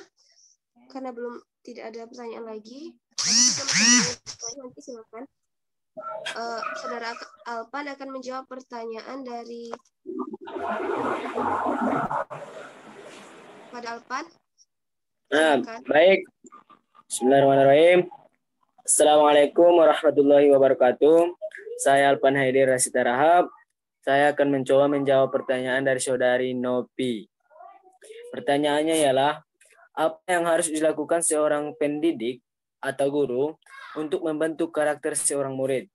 karena tidak ada pertanyaan lagi, nanti silakan. Saudara Alpan akan menjawab pertanyaan dari pada Alpan. Baik. Bismillahirrahmanirrahim. Assalamualaikum warahmatullahi wabarakatuh. Saya Alpan Haidir Rasita Rahab. Saya akan mencoba menjawab pertanyaan dari saudari Nopi. Pertanyaannya ialah, apa yang harus dilakukan seorang pendidik atau guru untuk membentuk karakter seorang murid?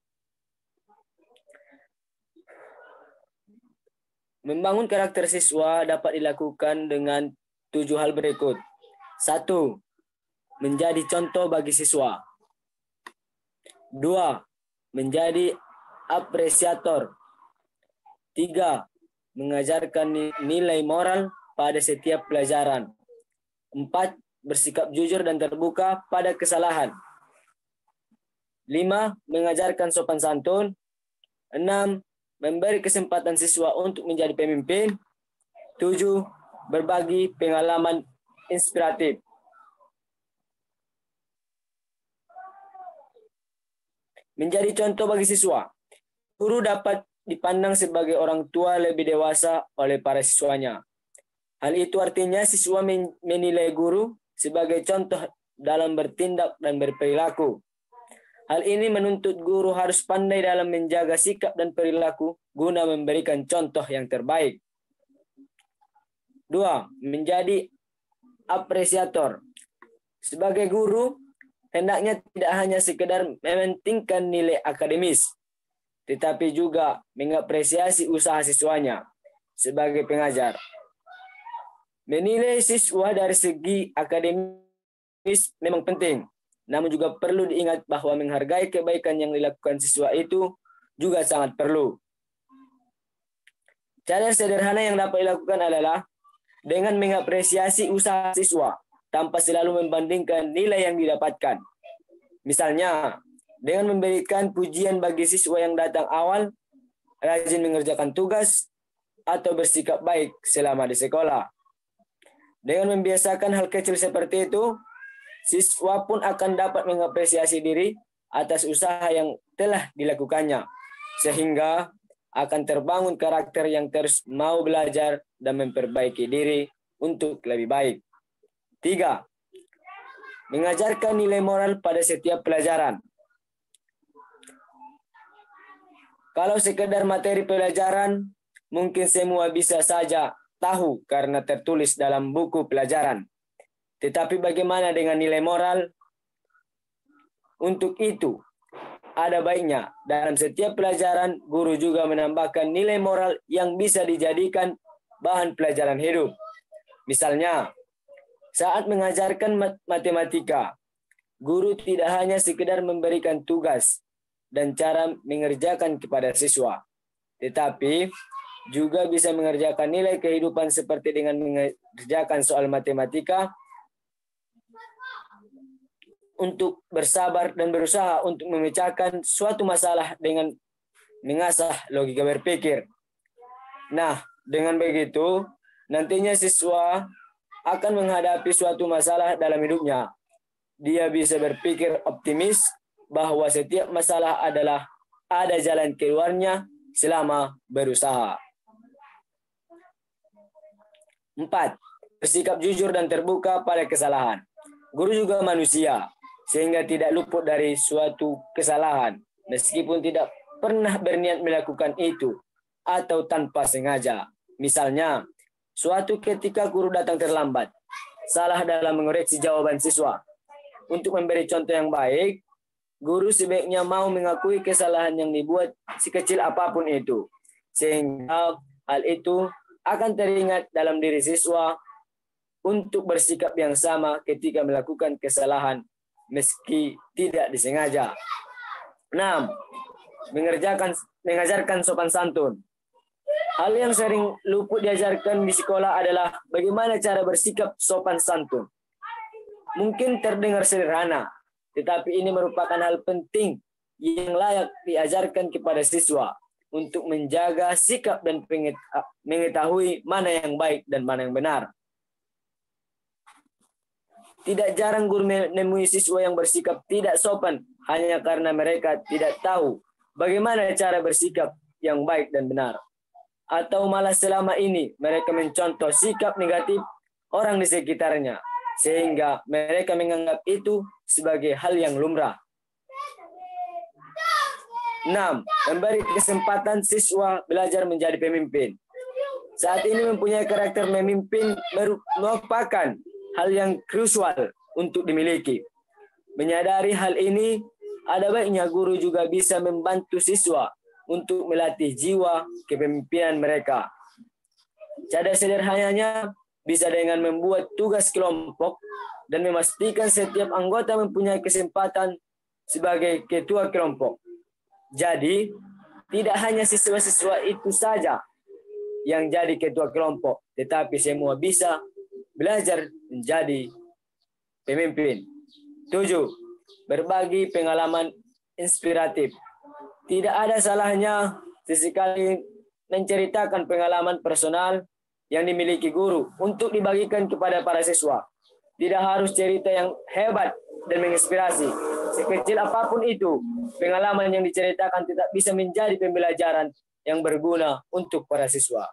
Membangun karakter siswa dapat dilakukan dengan 7 hal berikut. 1. Menjadi contoh bagi siswa. 2. Menjadi apresiator. 3. Mengajarkan nilai moral pada setiap pelajaran. 4. Bersikap jujur dan terbuka pada kesalahan. 5. Mengajarkan sopan santun. 6. Memberi kesempatan siswa untuk menjadi pemimpin. 7. Berbagi pengalaman inspiratif. Menjadi contoh bagi siswa. Guru dapat dipandang sebagai orang tua lebih dewasa oleh para siswanya. Hal itu artinya siswa menilai guru sebagai contoh dalam bertindak dan berperilaku. Hal ini menuntut guru harus pandai dalam menjaga sikap dan perilaku guna memberikan contoh yang terbaik. 2. Menjadi apresiator. Sebagai guru, hendaknya tidak hanya sekedar mementingkan nilai akademis, tetapi juga mengapresiasi usaha siswanya sebagai pengajar. Menilai siswa dari segi akademis memang penting, namun juga perlu diingat bahwa menghargai kebaikan yang dilakukan siswa itu juga sangat perlu. Cara sederhana yang dapat dilakukan adalah dengan mengapresiasi usaha siswa tanpa selalu membandingkan nilai yang didapatkan. Misalnya, dengan memberikan pujian bagi siswa yang datang awal, rajin mengerjakan tugas, atau bersikap baik selama di sekolah. Dengan membiasakan hal kecil seperti itu, siswa pun akan dapat mengapresiasi diri atas usaha yang telah dilakukannya, sehingga akan terbangun karakter yang terus mau belajar dan memperbaiki diri untuk lebih baik. 3. Mengajarkan nilai moral pada setiap pelajaran. Kalau sekedar materi pelajaran, mungkin semua bisa saja tahu karena tertulis dalam buku pelajaran. Tetapi bagaimana dengan nilai moral? Untuk itu, ada baiknya dalam setiap pelajaran, guru juga menambahkan nilai moral yang bisa dijadikan bahan pelajaran hidup. Misalnya, saat mengajarkan matematika, guru tidak hanya sekedar memberikan tugas dan cara mengerjakan kepada siswa, tetapi juga bisa mengerjakan nilai kehidupan seperti dengan mengerjakan soal matematika untuk bersabar dan berusaha untuk memecahkan suatu masalah dengan mengasah logika berpikir. Nah, dengan begitu, nantinya siswa akan menghadapi suatu masalah dalam hidupnya. Dia bisa berpikir optimis bahwa setiap masalah adalah ada jalan keluarnya selama berusaha. 4. Bersikap jujur dan terbuka pada kesalahan. Guru juga manusia, sehingga tidak luput dari suatu kesalahan, meskipun tidak pernah berniat melakukan itu, atau tanpa sengaja. Misalnya, suatu ketika guru datang terlambat, salah dalam mengoreksi jawaban siswa. Untuk memberi contoh yang baik, guru sebaiknya mau mengakui kesalahan yang dibuat sekecil apapun itu, sehingga hal itu akan teringat dalam diri siswa untuk bersikap yang sama ketika melakukan kesalahan meski tidak disengaja. 6. Mengajarkan sopan santun. Hal yang sering luput diajarkan di sekolah adalah bagaimana cara bersikap sopan santun. Mungkin terdengar sederhana, tetapi ini merupakan hal penting yang layak diajarkan kepada siswa untuk menjaga sikap dan mengetahui mana yang baik dan mana yang benar. Tidak jarang guru menemui siswa yang bersikap tidak sopan hanya karena mereka tidak tahu bagaimana cara bersikap yang baik dan benar. Atau malah selama ini mereka mencontoh sikap negatif orang di sekitarnya, sehingga mereka menganggap itu sebagai hal yang lumrah. 6. Memberi kesempatan siswa belajar menjadi pemimpin. Saat ini mempunyai karakter memimpin merupakan hal yang krusial untuk dimiliki. Menyadari hal ini, ada baiknya guru juga bisa membantu siswa untuk melatih jiwa kepemimpinan mereka. Cara sederhananya bisa dengan membuat tugas kelompok dan memastikan setiap anggota mempunyai kesempatan sebagai ketua kelompok. Jadi, tidak hanya siswa-siswa itu saja yang jadi ketua kelompok, tetapi semua bisa belajar menjadi pemimpin. 7. Berbagi pengalaman inspiratif. Tidak ada salahnya sesekali menceritakan pengalaman personal yang dimiliki guru untuk dibagikan kepada para siswa. Tidak harus cerita yang hebat dan menginspirasi. Sekecil apapun itu, pengalaman yang diceritakan tidak bisa menjadi pembelajaran yang berguna untuk para siswa.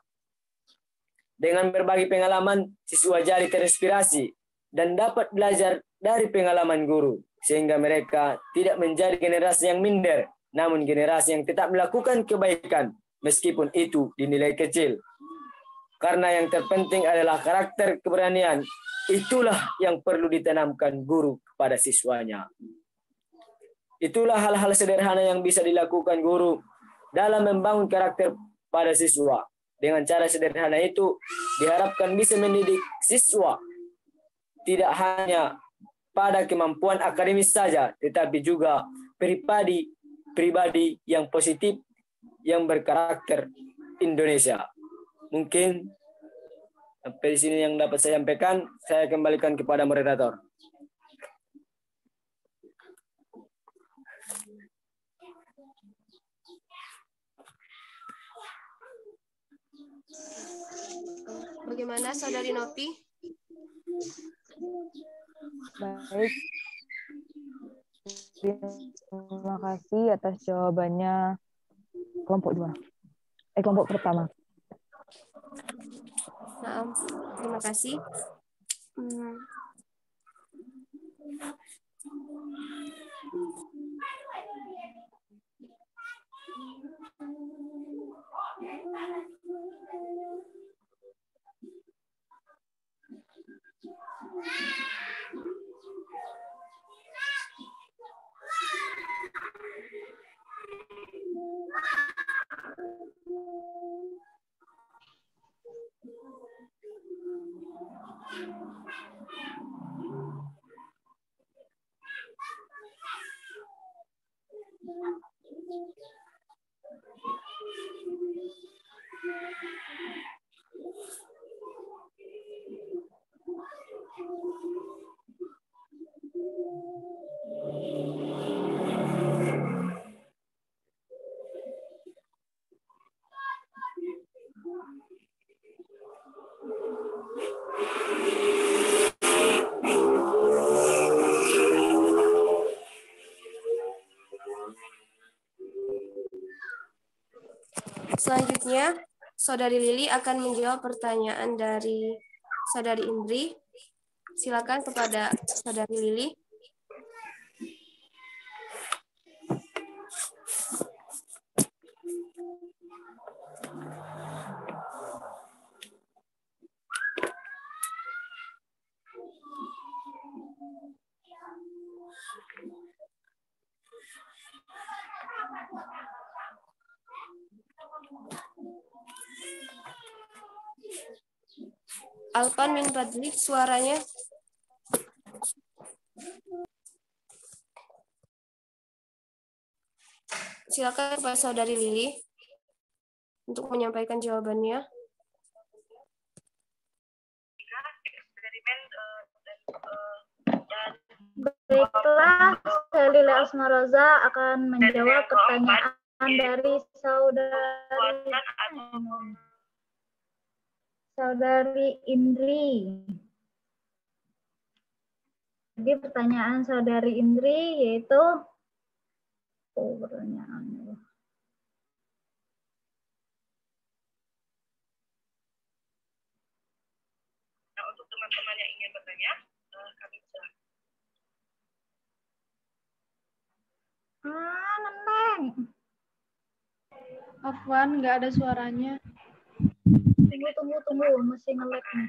Dengan berbagi pengalaman, siswa jadi terinspirasi dan dapat belajar dari pengalaman guru, sehingga mereka tidak menjadi generasi yang minder, namun generasi yang tetap melakukan kebaikan, meskipun itu dinilai kecil. Karena yang terpenting adalah karakter keberanian. Itulah yang perlu ditanamkan guru kepada siswanya. Itulah hal-hal sederhana yang bisa dilakukan guru dalam membangun karakter pada siswa. Dengan cara sederhana itu, diharapkan bisa mendidik siswa tidak hanya pada kemampuan akademis saja, tetapi juga pribadi yang positif, yang berkarakter Indonesia. Mungkin sampai di sini yang dapat saya sampaikan. Saya kembalikan kepada moderator. Bagaimana Saudari Nopi? Baik. Terima kasih atas jawabannya kelompok 2. Kelompok pertama. Nah, terima kasih. Selanjutnya, Saudari Lili akan menjawab pertanyaan dari Saudari Indri. Silakan kepada Saudari Lili. Alpan min Fadli, suaranya. Silakan Pak Saudari Lili untuk menyampaikan jawabannya. Baiklah, saya Lili Asmaroza akan menjawab pertanyaan dari Saudari Indri. Jadi pertanyaan Saudari Indri yaitu pertanyaannya. Nah, untuk teman-teman yang ingin bertanya, kami bisa. Nenteng. Afwan, nggak ada suaranya. Tunggu, masih nge-lag nih.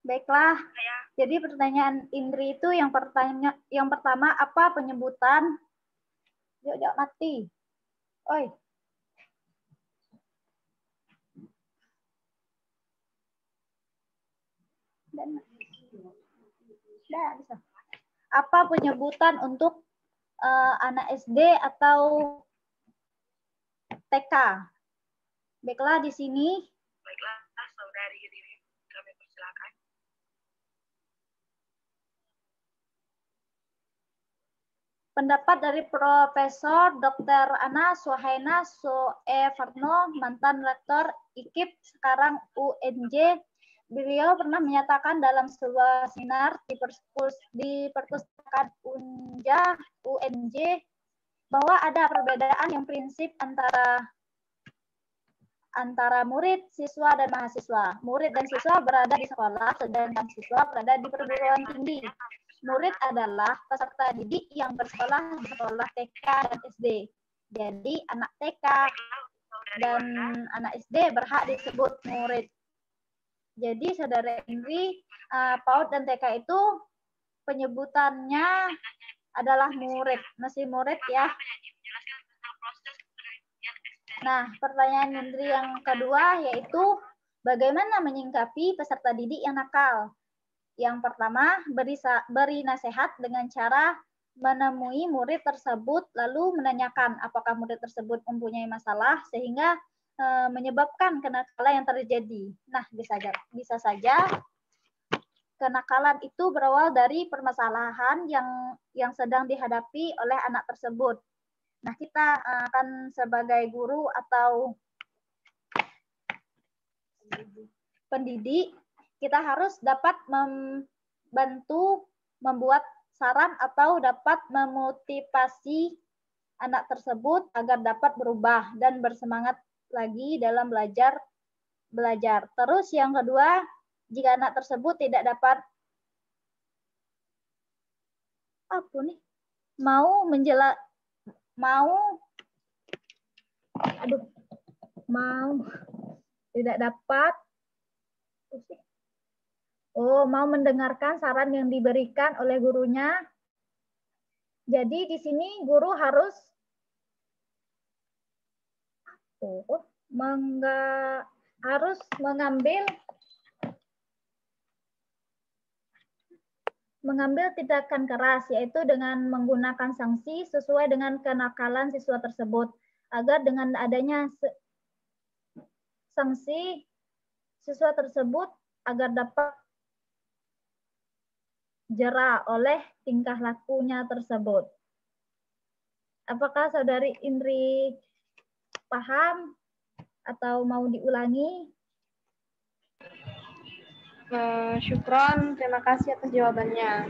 Baiklah, jadi pertanyaan Indri itu yang pertama apa penyebutan? Yuk mati. Oi. Dah, bisa. Apa penyebutan untuk anak SD atau TK? Baiklah, di sini Baiklah, saudari Riri, kami persilakan. pendapat dari Profesor Dr. Ana Suhaina Soefarno, mantan rektor IKIP, sekarang UNJ. Beliau pernah menyatakan dalam sebuah seminar di perpustakaan UNJ bahwa ada perbedaan yang prinsip antara murid, siswa, dan mahasiswa. Murid dan siswa berada di sekolah, sedangkan siswa berada di perguruan tinggi. Murid adalah peserta didik yang bersekolah di sekolah TK dan SD. Jadi anak TK dan anak SD berhak disebut murid. Jadi saudara Indri, PAUD dan TK itu penyebutannya adalah murid, masih murid ya. Nah, pertanyaan Indri yang kedua yaitu bagaimana menyingkapi peserta didik yang nakal? Yang pertama, beri nasihat dengan cara menemui murid tersebut lalu menanyakan apakah murid tersebut mempunyai masalah sehingga menyebabkan kenakalan yang terjadi. Nah, bisa saja kenakalan itu berawal dari permasalahan yang sedang dihadapi oleh anak tersebut. Nah, kita akan sebagai guru atau pendidik, kita harus dapat membantu membuat saran atau dapat memotivasi anak tersebut agar dapat berubah dan bersemangat lagi dalam belajar. Terus yang kedua, jika anak tersebut tidak dapat mau mendengarkan saran yang diberikan oleh gurunya. Jadi di sini guru harus mengambil tindakan keras, yaitu dengan menggunakan sanksi sesuai dengan kenakalan siswa tersebut, agar dengan adanya sanksi siswa tersebut agar dapat jera oleh tingkah lakunya tersebut. Apakah saudari Indri paham atau mau diulangi? Syukron, terima kasih atas jawabannya.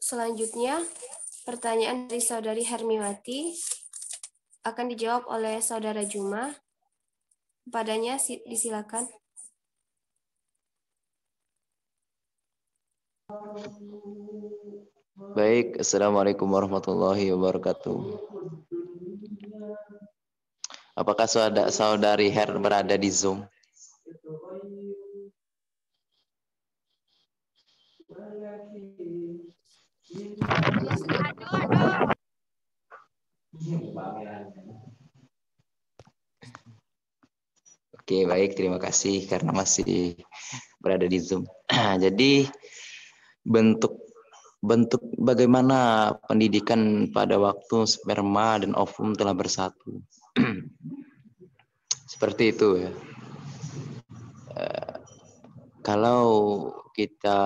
Selanjutnya, pertanyaan dari Saudari Hermiwati akan dijawab oleh Saudara Juma. Padanya disilakan. Baik, Assalamualaikum warahmatullahi wabarakatuh. Apakah saudari Her berada di Zoom? Oke, baik, terima kasih karena masih berada di Zoom. Jadi bentuk bagaimana pendidikan pada waktu sperma dan ovum telah bersatu. Seperti itu ya. Kalau kita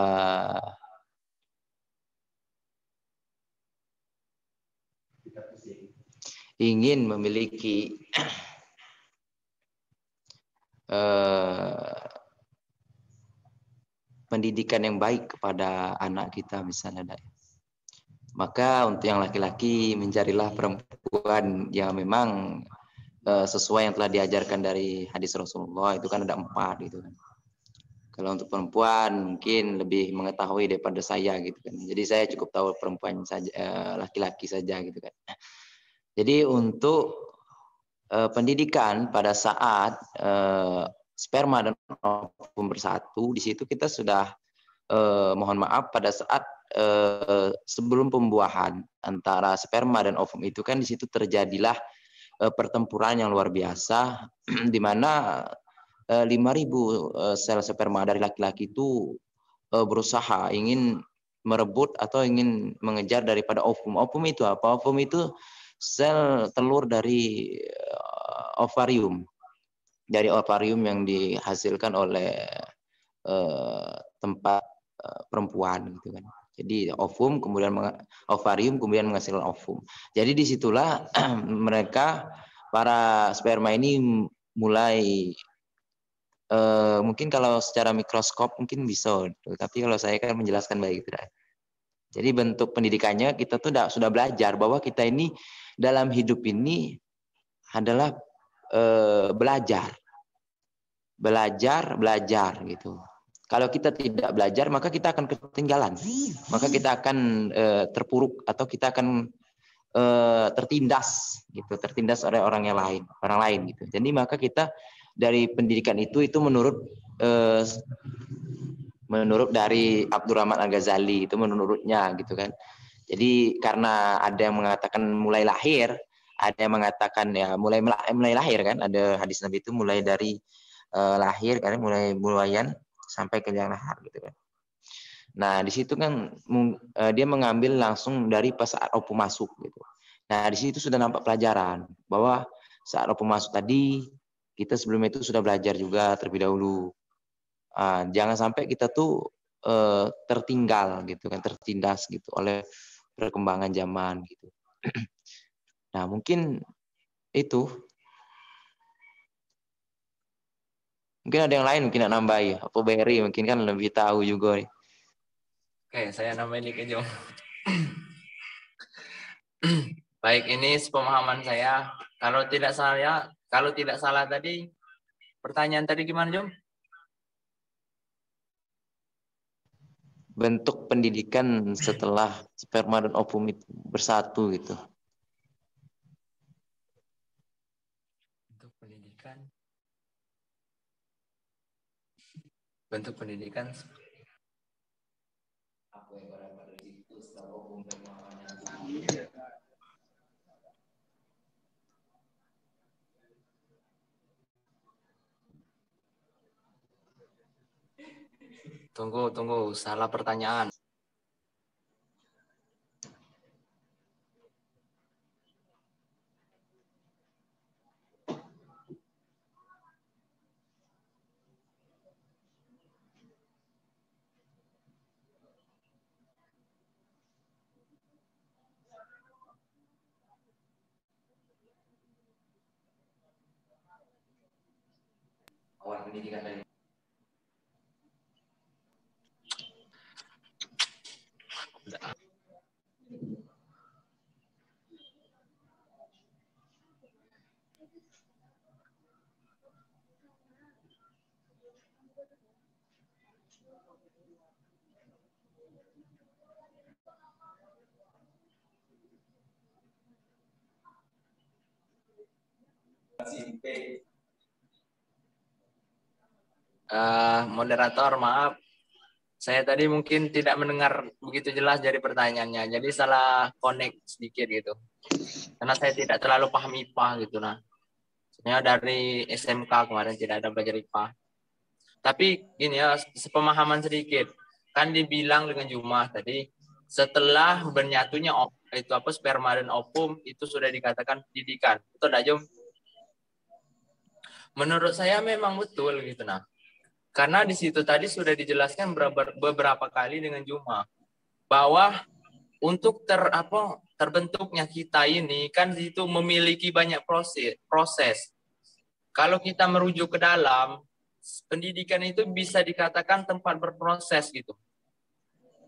ingin memiliki pendidikan yang baik kepada anak kita misalnya, maka untuk yang laki-laki mencarilah perempuan yang memang sesuai yang telah diajarkan dari hadis Rasulullah, itu kan ada 4 gitu kan. Kalau untuk perempuan mungkin lebih mengetahui daripada saya gitu kan. Jadi saya cukup tahu perempuan saja, laki-laki saja gitu kan. Jadi untuk pendidikan pada saat sperma dan ovum bersatu, di situ kita sudah mohon maaf pada saat sebelum pembuahan antara sperma dan ovum itu kan di situ terjadilah pertempuran yang luar biasa di mana 5.000 sel sperma dari laki-laki itu berusaha ingin merebut atau ingin mengejar daripada ovum. Ovum itu apa? Ovum itu sel telur dari ovarium. Dari ovarium yang dihasilkan oleh tempat perempuan gitu kan. Jadi ovum kemudian ovarium kemudian menghasilkan ovum. Jadi disitulah mereka para sperma ini mulai mungkin kalau secara mikroskop mungkin bisa, tapi kalau saya kan menjelaskan baik gitu. Jadi bentuk pendidikannya kita tuh sudah belajar bahwa kita ini dalam hidup ini adalah belajar gitu. Kalau kita tidak belajar maka kita akan ketinggalan, maka kita akan terpuruk atau kita akan tertindas gitu, tertindas oleh orang lain gitu. Jadi maka kita dari pendidikan itu menurut dari Abdurrahman Al-Ghazali, itu menurutnya gitu kan. Jadi karena ada yang mengatakan mulai lahir, ada yang mengatakan ya mulai lahir kan, ada hadis Nabi itu mulai dari lahir kan, mulai bulayan sampai ke liang lahat gitu kan. Nah di situ kan dia mengambil langsung dari pas saat ovum masuk gitu. Nah di situ sudah nampak pelajaran bahwa saat ovum masuk tadi kita sebelum itu sudah belajar juga terlebih dahulu. Jangan sampai kita tuh tertinggal gitu kan, tertindas gitu oleh perkembangan zaman gitu. Nah mungkin itu, mungkin ada yang lain mungkin nak nambahi, apa Berry mungkin kan lebih tahu juga nih. Oke, saya nambahin dikit Jom. Baik, ini sepemahaman saya. Kalau tidak salah tadi pertanyaan tadi gimana Jom? Bentuk pendidikan setelah sperma dan ovum itu bersatu gitu. Bentuk pendidikan. Tunggu, salah pertanyaan. Awal pendidikan dari Moderator, maaf. Saya tadi mungkin tidak mendengar begitu jelas dari pertanyaannya. Jadi salah connect sedikit gitu. Karena saya tidak terlalu paham IPA gitu. Nah, sebenarnya dari SMK kemarin tidak ada belajar IPA. Tapi gini ya, sepemahaman sedikit. Kan dibilang dengan Jumah tadi, setelah bernyatunya itu apa sperma dan ovum itu sudah dikatakan pendidikan. Betul enggak, Jum? Menurut saya memang betul gitu nah. Karena di situ tadi sudah dijelaskan beberapa kali dengan Juma bahwa untuk terbentuknya kita ini kan itu memiliki banyak proses. Kalau kita merujuk ke dalam, pendidikan itu bisa dikatakan tempat berproses gitu.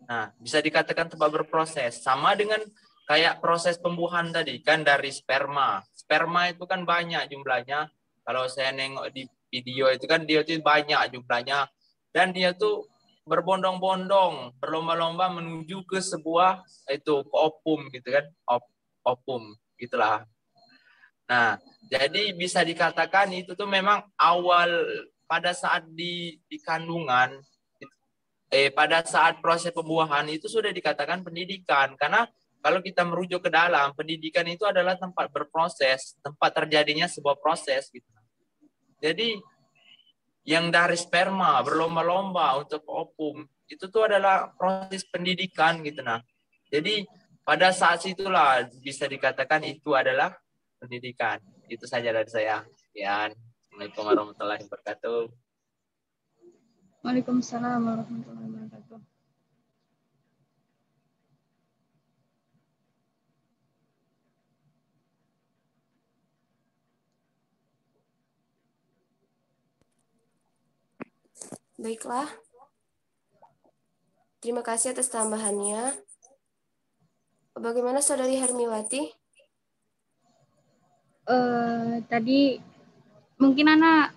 Nah, bisa dikatakan tempat berproses. Sama dengan kayak proses pembuahan tadi kan dari sperma. Sperma itu kan banyak jumlahnya. Kalau saya nengok di video itu kan dia tuh banyak jumlahnya dan dia tuh berbondong-bondong, berlomba-lomba menuju ke sebuah itu ovum gitu kan, ovum gitulah. Nah, jadi bisa dikatakan itu tuh memang awal pada saat di kandungan, pada saat proses pembuahan itu sudah dikatakan pendidikan karena kalau kita merujuk ke dalam, pendidikan itu adalah tempat berproses, tempat terjadinya sebuah proses gitu. Jadi yang dari sperma berlomba-lomba untuk ovum itu tuh adalah proses pendidikan gitu nah. Jadi pada saat itulah bisa dikatakan itu adalah pendidikan. Itu saja dari saya. Sekian. Assalamualaikum warahmatullahi wabarakatuh. Waalaikumsalam warahmatullahi wabarakatuh. Baiklah. Terima kasih atas tambahannya. Bagaimana Saudari Hermiwati? Tadi mungkin Ana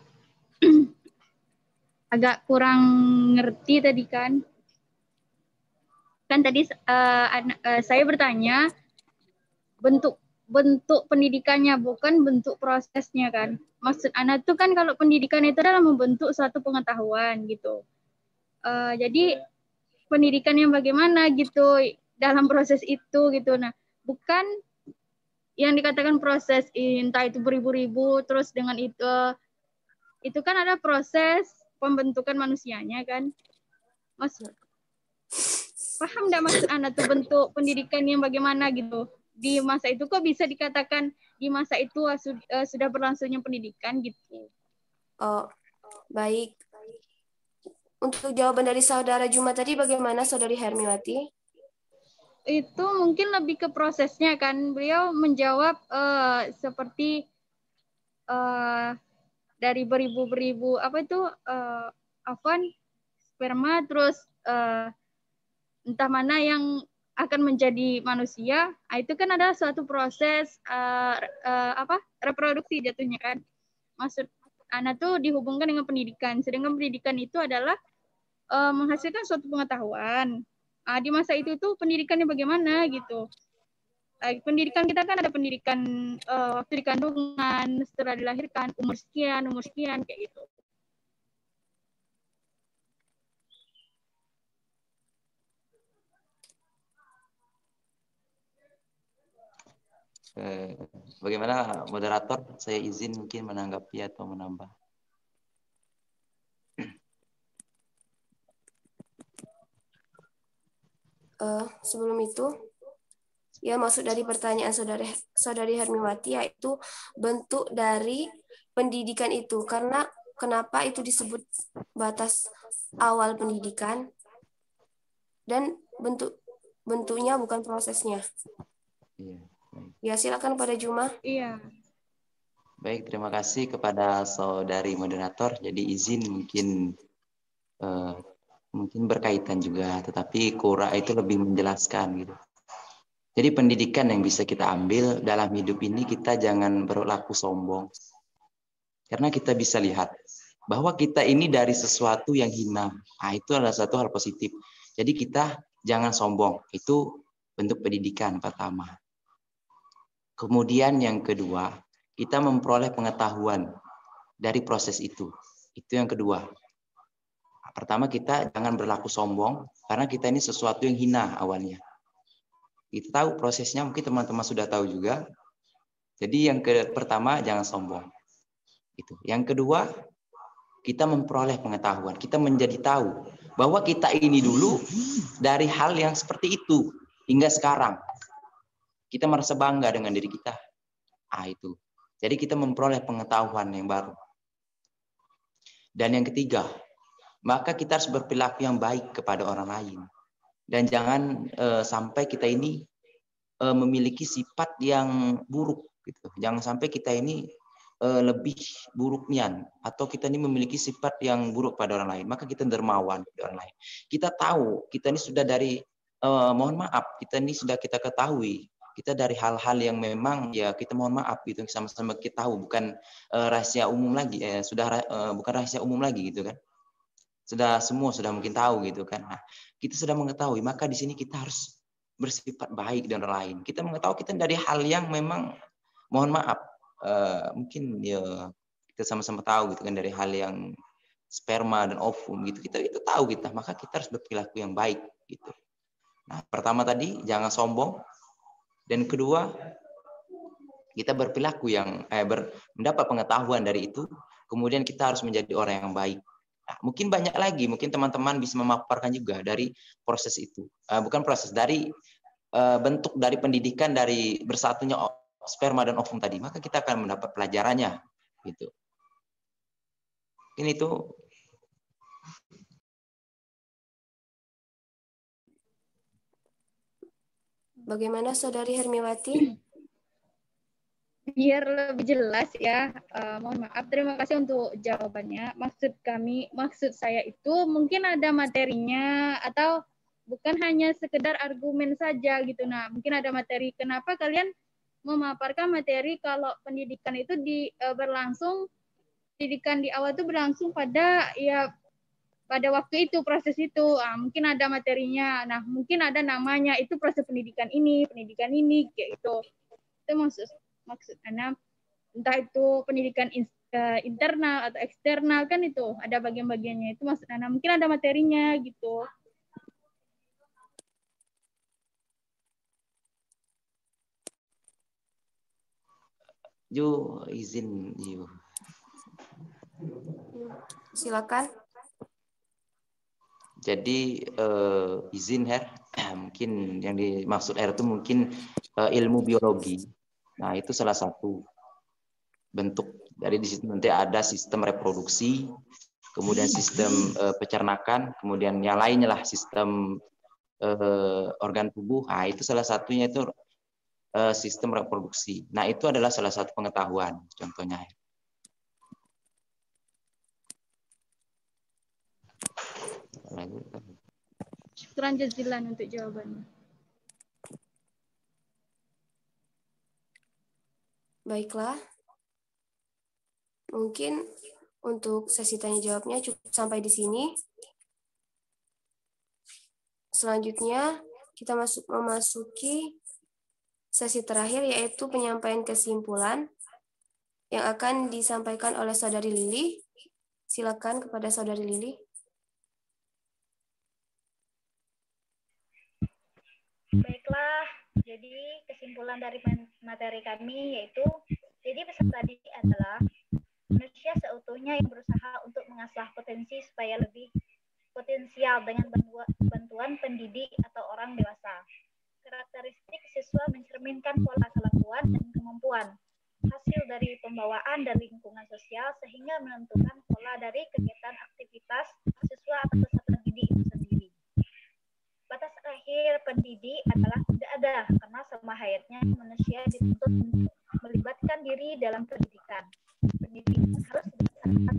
agak kurang ngerti tadi kan. Kan tadi saya bertanya bentuk pendidikannya bukan bentuk prosesnya kan. Maksud Ana tuh kan kalau pendidikan itu adalah membentuk suatu pengetahuan gitu. Jadi pendidikan yang bagaimana gitu dalam proses itu gitu. Nah, bukan yang dikatakan proses entah itu beribu-ribu terus dengan itu kan ada proses pembentukan manusianya kan. Maksud paham enggak maksud Ana tuh bentuk pendidikan yang bagaimana gitu? Di masa itu kok bisa dikatakan di masa itu sudah berlangsungnya pendidikan gitu. Oh, baik. Untuk jawaban dari Saudara Juma tadi bagaimana Saudari Hermiwati? Itu mungkin lebih ke prosesnya kan. Beliau menjawab seperti dari beribu-beribu sperma terus entah mana yang akan menjadi manusia, itu kan adalah suatu proses reproduksi jatuhnya kan. Maksud Ana tuh dihubungkan dengan pendidikan, sedangkan pendidikan itu adalah menghasilkan suatu pengetahuan. Di masa itu tuh pendidikannya bagaimana gitu. Pendidikan kita kan ada pendidikan waktu di kandungan, setelah dilahirkan, umur sekian kayak gitu. Bagaimana moderator? Saya izin mungkin menanggapi atau menambah. Sebelum itu, ya maksud dari pertanyaan Saudari Hermiwati yaitu bentuk dari pendidikan itu. Karena kenapa itu disebut batas awal pendidikan dan bentuknya bukan prosesnya. Iya. Ya, silakan pada Juma. Iya. Baik, terima kasih kepada saudari moderator. Jadi izin mungkin berkaitan juga, tetapi Qura itu lebih menjelaskan gitu. Jadi pendidikan yang bisa kita ambil dalam hidup ini, kita jangan berlaku sombong. Karena kita bisa lihat bahwa kita ini dari sesuatu yang hina. Nah, itu adalah satu hal positif. Jadi kita jangan sombong. Itu bentuk pendidikan pertama. Kemudian yang kedua, kita memperoleh pengetahuan dari proses itu. Itu yang kedua. Pertama, kita jangan berlaku sombong karena kita ini sesuatu yang hina awalnya. Kita tahu prosesnya, mungkin teman-teman sudah tahu juga. Jadi yang pertama, jangan sombong. Itu. Yang kedua, kita memperoleh pengetahuan. Kita menjadi tahu bahwa kita ini dulu dari hal yang seperti itu hingga sekarang. Kita merasa bangga dengan diri kita. Itu. Jadi kita memperoleh pengetahuan yang baru. Dan yang ketiga, maka kita harus berperilaku yang baik kepada orang lain. Dan jangan sampai kita ini memiliki sifat yang buruk. Gitu. Jangan sampai kita ini lebih buruknya atau kita ini memiliki sifat yang buruk pada orang lain, maka kita dermawan pada orang lain. Kita tahu kita ini sudah dari mohon maaf, kita ini sudah kita ketahui kita dari hal-hal yang memang ya kita mohon maaf gitu, sama-sama kita tahu bukan rahasia umum lagi, bukan rahasia umum lagi gitu kan, semua sudah mungkin tahu gitu kan. Nah, kita sudah mengetahui, maka di sini kita harus bersifat baik dengan orang lain. Kita mengetahui kita dari hal yang memang mohon maaf mungkin ya kita sama-sama tahu gitu kan, dari hal yang sperma dan ovum gitu, kita itu tahu kita, maka kita harus berperilaku yang baik gitu. Nah, pertama tadi jangan sombong, dan kedua kita berperilaku yang mendapat pengetahuan dari itu, kemudian kita harus menjadi orang yang baik. Nah, mungkin banyak lagi, mungkin teman-teman bisa memaparkan juga dari proses itu, bukan proses, dari bentuk dari pendidikan dari bersatunya sperma dan ovum tadi, maka kita akan mendapat pelajarannya gitu. Ini tuh. Bagaimana Saudari Hermiwati? Biar lebih jelas ya, mohon maaf, terima kasih untuk jawabannya. Maksud saya itu mungkin ada materinya atau bukan hanya sekedar argumen saja gitu. Nah, mungkin ada materi. Kenapa kalian memaparkan materi kalau pendidikan itu pendidikan di awal itu berlangsung pada waktu itu, proses itu. Mungkin ada materinya. Nah, mungkin ada namanya, itu proses pendidikan ini kayak gitu. Itu maksud Ana, entah itu pendidikan internal atau eksternal, kan itu ada bagian-bagiannya, itu maksud Ana. Mungkin ada materinya gitu. Izin. Silakan. Jadi izin Her, mungkin yang dimaksud Her itu mungkin ilmu biologi. Nah, itu salah satu bentuk. Dari di situ nanti ada sistem reproduksi, kemudian sistem pecernakan, kemudian yang lainnya lah sistem organ tubuh. Nah, itu salah satunya itu sistem reproduksi. Nah, itu adalah salah satu pengetahuan contohnya. Syukran jazilan untuk jawabannya. Baiklah. Mungkin untuk sesi tanya jawabnya cukup sampai di sini. Selanjutnya kita memasuki sesi terakhir, yaitu penyampaian kesimpulan yang akan disampaikan oleh Saudari Lili. Silakan kepada Saudari Lili. Baiklah, jadi kesimpulan dari materi kami yaitu, jadi peserta didik adalah manusia seutuhnya yang berusaha untuk mengasah potensi supaya lebih potensial dengan bantuan pendidik atau orang dewasa. Karakteristik siswa mencerminkan pola kelakuan dan kemampuan, hasil dari pembawaan dan lingkungan sosial, sehingga menentukan pola dari kegiatan aktivitas siswa atau peserta didik itu sendiri. Batas akhir pendidik adalah tidak ada, karena sama hayatnya manusia dituntut untuk melibatkan diri dalam pendidikan. Pendidikan harus berdasarkan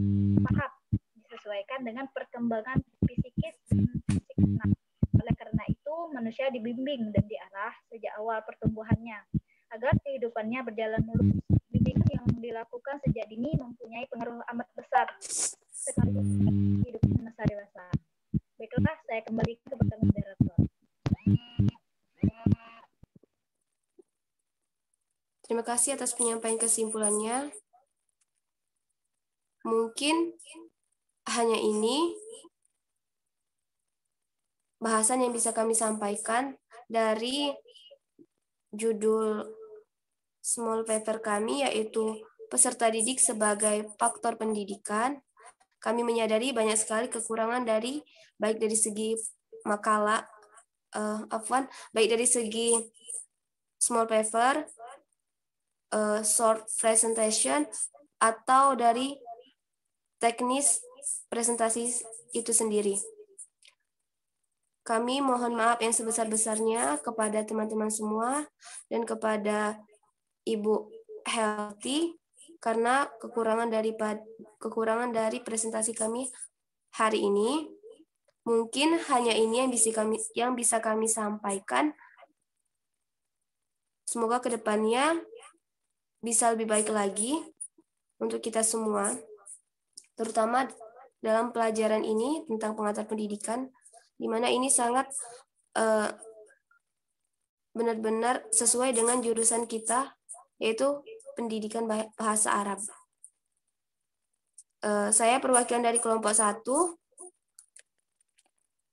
tahap, disesuaikan dengan perkembangan psikis dan psikis. Oleh karena itu, manusia dibimbing dan diarah sejak awal pertumbuhannya, agar kehidupannya berjalan mulus. Bimbingan yang dilakukan sejak dini mempunyai pengaruh amat besar sekaligus hidup di masa dewasa. Baiklah, saya kembali ke pertanyaan moderator. Terima kasih atas penyampaian kesimpulannya. Mungkin hanya ini bahasan yang bisa kami sampaikan dari judul small paper kami, yaitu peserta didik sebagai faktor pendidikan. Kami menyadari banyak sekali kekurangan dari baik dari segi makalah, baik dari segi small paper, short presentation, atau dari teknis presentasi itu sendiri. Kami mohon maaf yang sebesar-besarnya kepada teman-teman semua dan kepada Ibu Healthy karena kekurangan dari presentasi kami hari ini. Mungkin hanya ini yang bisa kami sampaikan. Semoga kedepannya bisa lebih baik lagi untuk kita semua, terutama dalam pelajaran ini tentang pengantar pendidikan, di mana ini sangat benar-benar sesuai dengan jurusan kita, yaitu pendidikan bahasa Arab. Saya perwakilan dari kelompok 1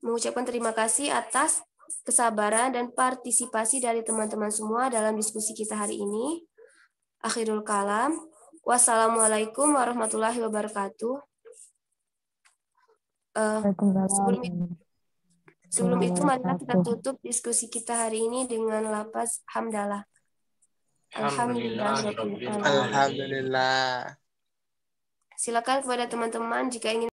mengucapkan terima kasih atas kesabaran dan partisipasi dari teman-teman semua dalam diskusi kita hari ini. Akhirul kalam. Wassalamualaikum warahmatullahi wabarakatuh. Sebelum itu, marilah kita tutup diskusi kita hari ini dengan lafaz hamdalah. Alhamdulillah. Silakan kepada teman-teman jika ingin